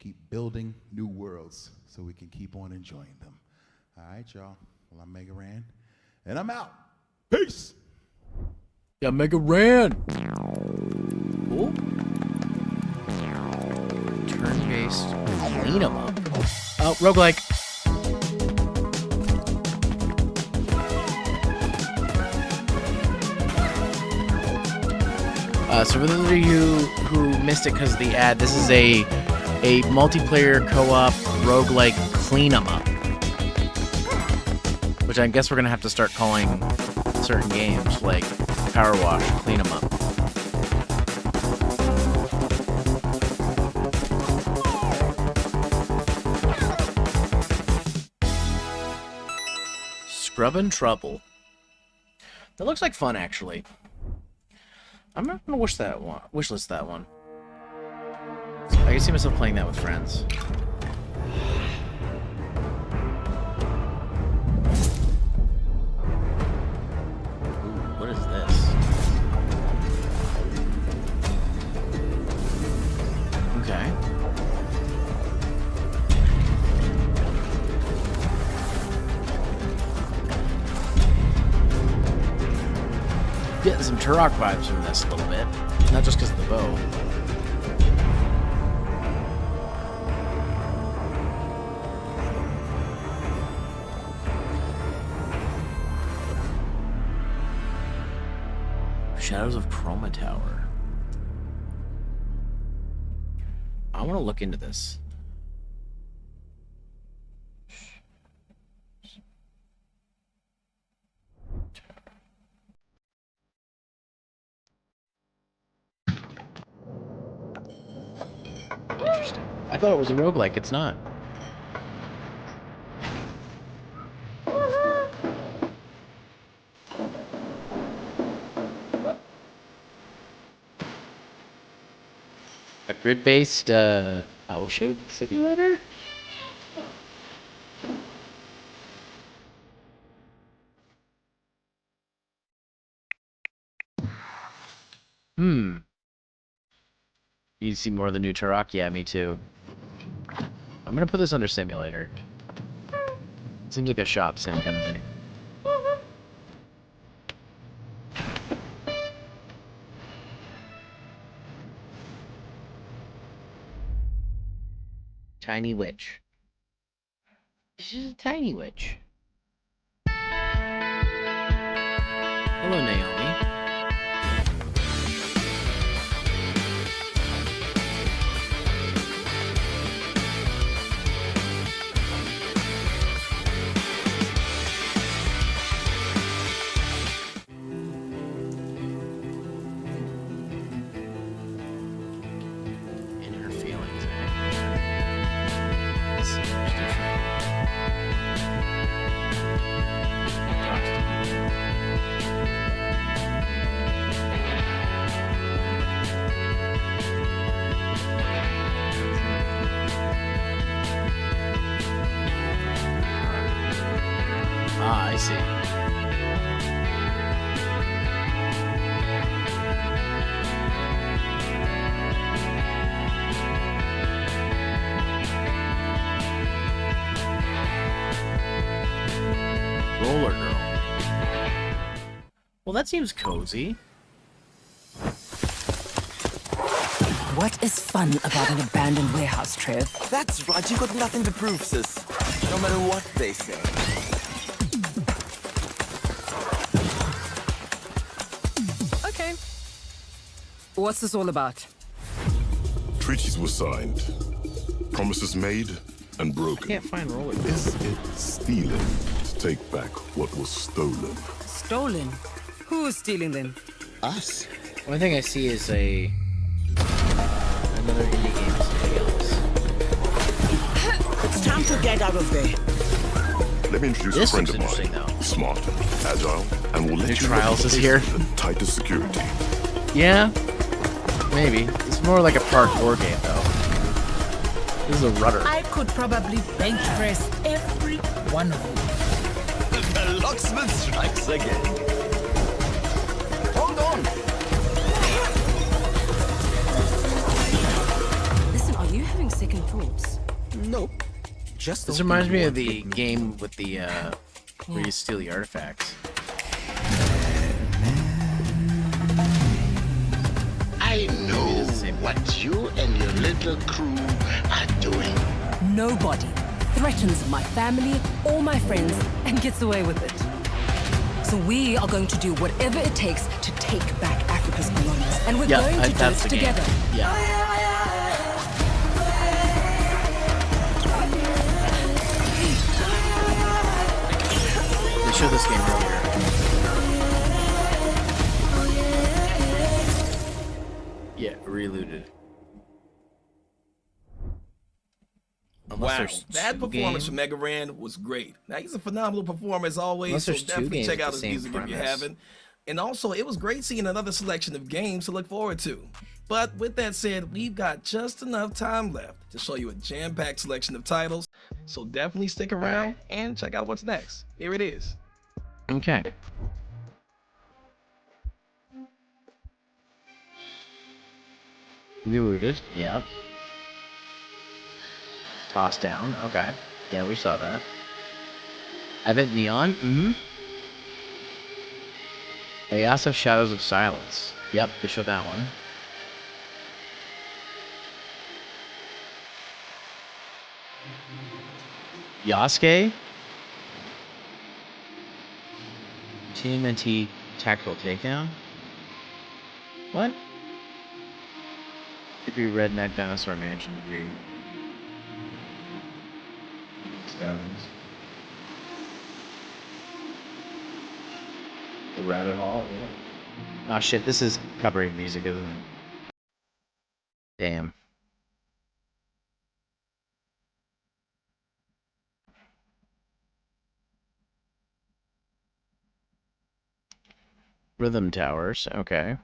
keep building new worlds so we can keep on enjoying them. All right, y'all. Well, I'm Mega Ran, and I'm out. Peace. Yeah, Mega Ran. Cool. Turn-based clean 'em up. Oh, roguelike. So for those of you who missed it because of the ad, this is a multiplayer co-op roguelike clean 'em up, which I guess we're gonna have to start calling certain games like Power Wash Clean 'em Up. Scrubbin' Trouble. That looks like fun, actually. I'm not gonna wishlist that one. I can see myself playing that with friends. Ooh, what is this? Okay. some Turok vibes from this a little bit. Not just because of the bow. Shadows of Chroma Tower. I want to look into this. Interesting. I thought it was a roguelike. It's not. A grid-based owl shoot simulator? Hmm. You see more of the new Turok? Yeah, me too. I'm gonna put this under simulator. Seems like a shop sim kind of thing. Tiny witch. She's a tiny witch. Hello, Naomi. In her feelings, This seems different. Talks to me. Ah, I see. Roller Girl. Well, that seems cozy. What is fun about an abandoned warehouse, Trev? That's right, you got nothing to prove, sis. No matter what they say. Okay. What's this all about? Treaties were signed, promises made and broken. Can't find roller. Is it stealing to take back what was stolen? Stolen? Who is stealing then? Us. One thing I see is another indie game. It's time to get out of there. Let me introduce This a friend looks of interesting, mine. though. Smart, agile, and will let New you Trials know is here. the tightest security. Yeah, maybe. It's more like a parkour game, though. This is a rudder. I could probably bench press every one of you. The locksmith strikes again. Hold on. Listen, are you having second thoughts? Nope. Just This reminds me of the game with the where you steal the artifacts. I know what you and your little crew are doing. Nobody threatens my family or my friends and gets away with it. So we are going to do whatever it takes to take back Africa's belongings. And we're going to do that's it the game. together. Yeah. They showed this game earlier. Yeah, relooted. Unless Wow, there's that two performance games. from Mega Ran was great. Now he's a phenomenal performer as always, Unless so there's two definitely games check with out the his same music if you premise. haven't. And also, it was great seeing another selection of games to look forward to. But with that said, we've got just enough time left to show you a jam-packed selection of titles, so definitely stick around and check out what's next. Here it is. Okay. Relooted. Yep. Tossed down. Okay. Yeah, we saw that. Event Neon. Mm-hmm. They also have Shadows of Silence. Yep, they showed that one. Yasuke? TMNT Tactical Takedown? What? Could be Redneck Dinosaur Mansion degree. The Rabbit Hall, yeah. Oh shit, this is copyright music, isn't it? Damn. Rhythm Towers, okay.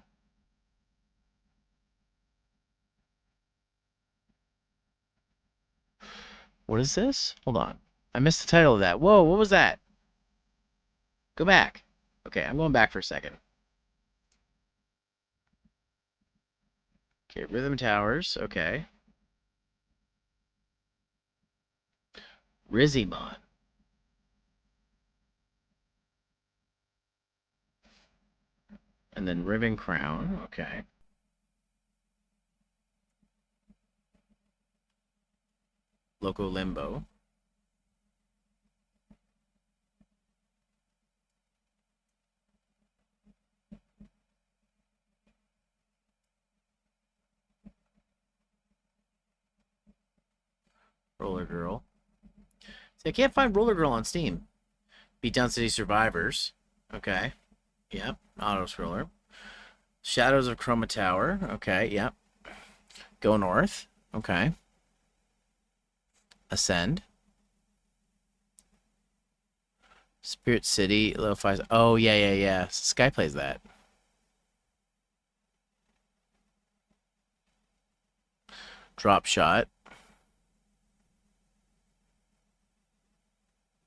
What is this? Hold on. I missed the title of that. Whoa, what was that? Go back. Okay, I'm going back for a second. Okay, Rhythm Towers, okay. Rizimon. And then Ribbon Crown, okay. Loco Limbo. Roller Girl. See, I can't find Roller Girl on Steam. Beatdown City Survivors. Okay. Yep. Auto scroller. Shadows of Chroma Tower. Okay. Yep. Go North. Okay. Ascend. Spirit City. Lo-Fi. Oh, yeah. Sky plays that. Drop Shot.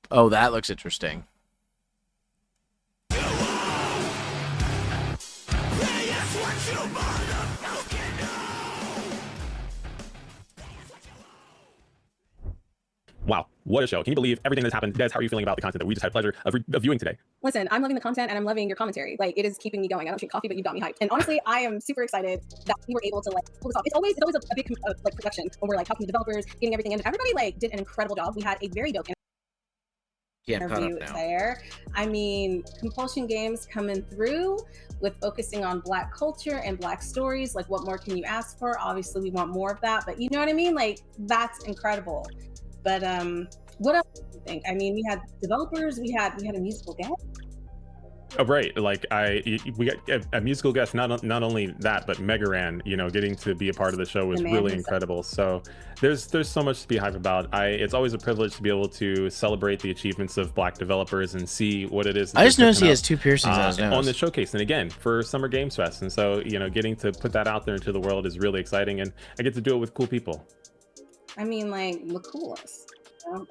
Oh, that looks interesting. Wow, what a show. Can you believe everything that's happened? Des, how are you feeling about the content that we just had pleasure of viewing today? Listen, I'm loving the content and I'm loving your commentary. Like, it is keeping me going. I don't drink coffee, but you got me hyped. And honestly, I am super excited that we were able to pull this off. It's always a big like production when we're like talking to developers, getting everything in. Everybody did an incredible job. We had a very dope interview there. I mean, Compulsion Games coming through with focusing on Black culture and Black stories. Like, what more can you ask for? Obviously, we want more of that, but you know what I mean? Like, that's incredible. But what else do you think? I mean, we had developers, we had a musical guest. Oh, right. Like we got a musical guest. Not only that, but Megaran. Getting to be a part of the show was really incredible. So there's so much to be hyped about. It's always a privilege to be able to celebrate the achievements of Black developers and see what it is. I just noticed he has 2 piercings on his nose. On the showcase, and again for Summer Games Fest. And so getting to put that out there into the world is really exciting, and I get to do it with cool people. I mean, like, the coolest.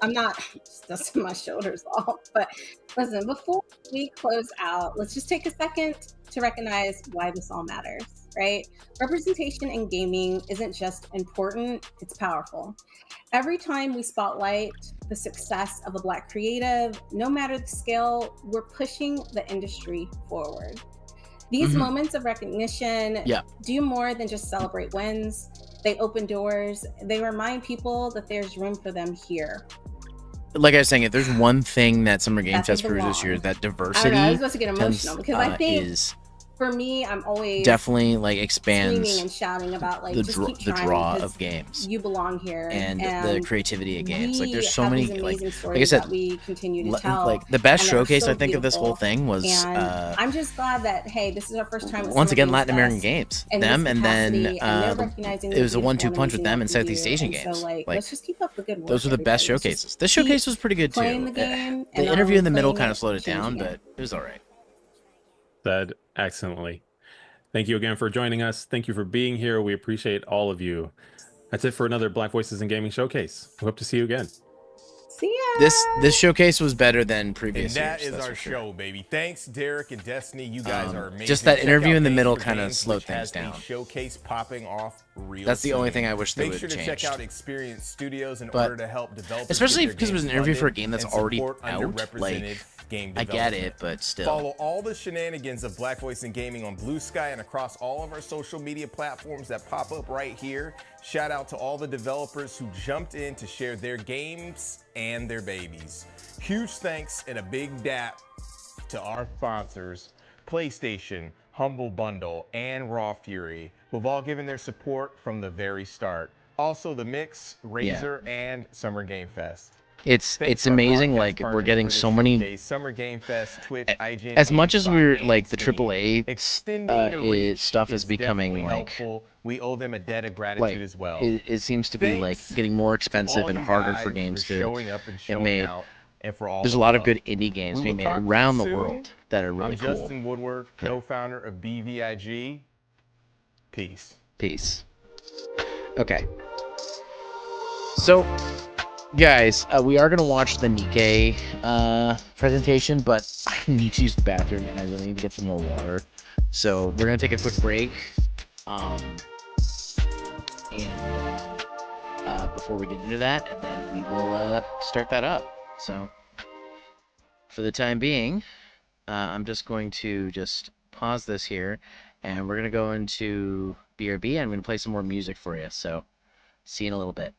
I'm not just dusting my shoulders off, but listen, before we close out, let's just take a second to recognize why this all matters, right? Representation in gaming isn't just important, it's powerful. Every time we spotlight the success of a Black creative, no matter the scale, we're pushing the industry forward. These moments of recognition do more than just celebrate wins. They open doors. They remind people that there's room for them here. Like I was saying, if there's one thing that Summer Game Fest proves this year, that diversity I was about to get emotional because I think for me, I'm always definitely like expands screaming and shouting about like the the draw of games. You belong here, and the creativity of games. Like there's so many like I said, that we continue to tell. Like the best showcase so I think of this whole thing was. I'm just glad that hey, this is our first time. Once again, Latin American games. Them and then it was a 1-2 punch with them and Southeast Asian games. So, like let's just keep up the good work. Those were the best showcases. This showcase was pretty good too. The interview in the middle kind of slowed it down, but it was all right. Said excellently. Thank you again for joining us. Thank you for being here. We appreciate all of you. That's it for another Black Voices in Gaming showcase. We hope to see you again. See ya. This showcase was better than previous years. And that is our show, baby. Thanks, Derek and Destiny. You guys are amazing. Just that interview in the middle kind of slowed things down. Showcase popping off real. That's the only thing I wish they would change. Make sure to check out Experience Studios in order to help developers. Especially because it was an interview for a game that's already out. Like game I development. get it, but still. Follow all the shenanigans of Black Voice and Gaming on Blue Sky and across all of our social media platforms that pop up right here. Shout out to all the developers who jumped in to share their games and their babies. Huge thanks and a big dap to our sponsors, PlayStation, Humble Bundle, and Raw Fury, who've all given their support from the very start. Also, The Mix, Razer, and Summer Game Fest. It's amazing. Like, we're getting so many. Summer Game Fest, Twitch, IGN, As much as we're GameSpot, like the and Steam. AAA Extending the reach stuff is becoming definitely like helpful. We owe them a debt of gratitude like as well. it seems to be like Thanks getting more to expensive all and you harder guys for games for to showing up and get showing made. out, and for all There's a the lot of love. good indie games We being will made talk around the soon. world that are really I'm cool. Justin Woodward, co-founder of BVIG. Peace. Peace. Okay. So, guys, we are gonna watch the Nikkei presentation, but I need to use the bathroom and I really need to get some more water. So we're gonna take a quick break. Before we get into that, and then we will start that up. So, for the time being, I'm just going to pause this here, and we're gonna go into BRB, and I'm gonna play some more music for you. So, see you in a little bit.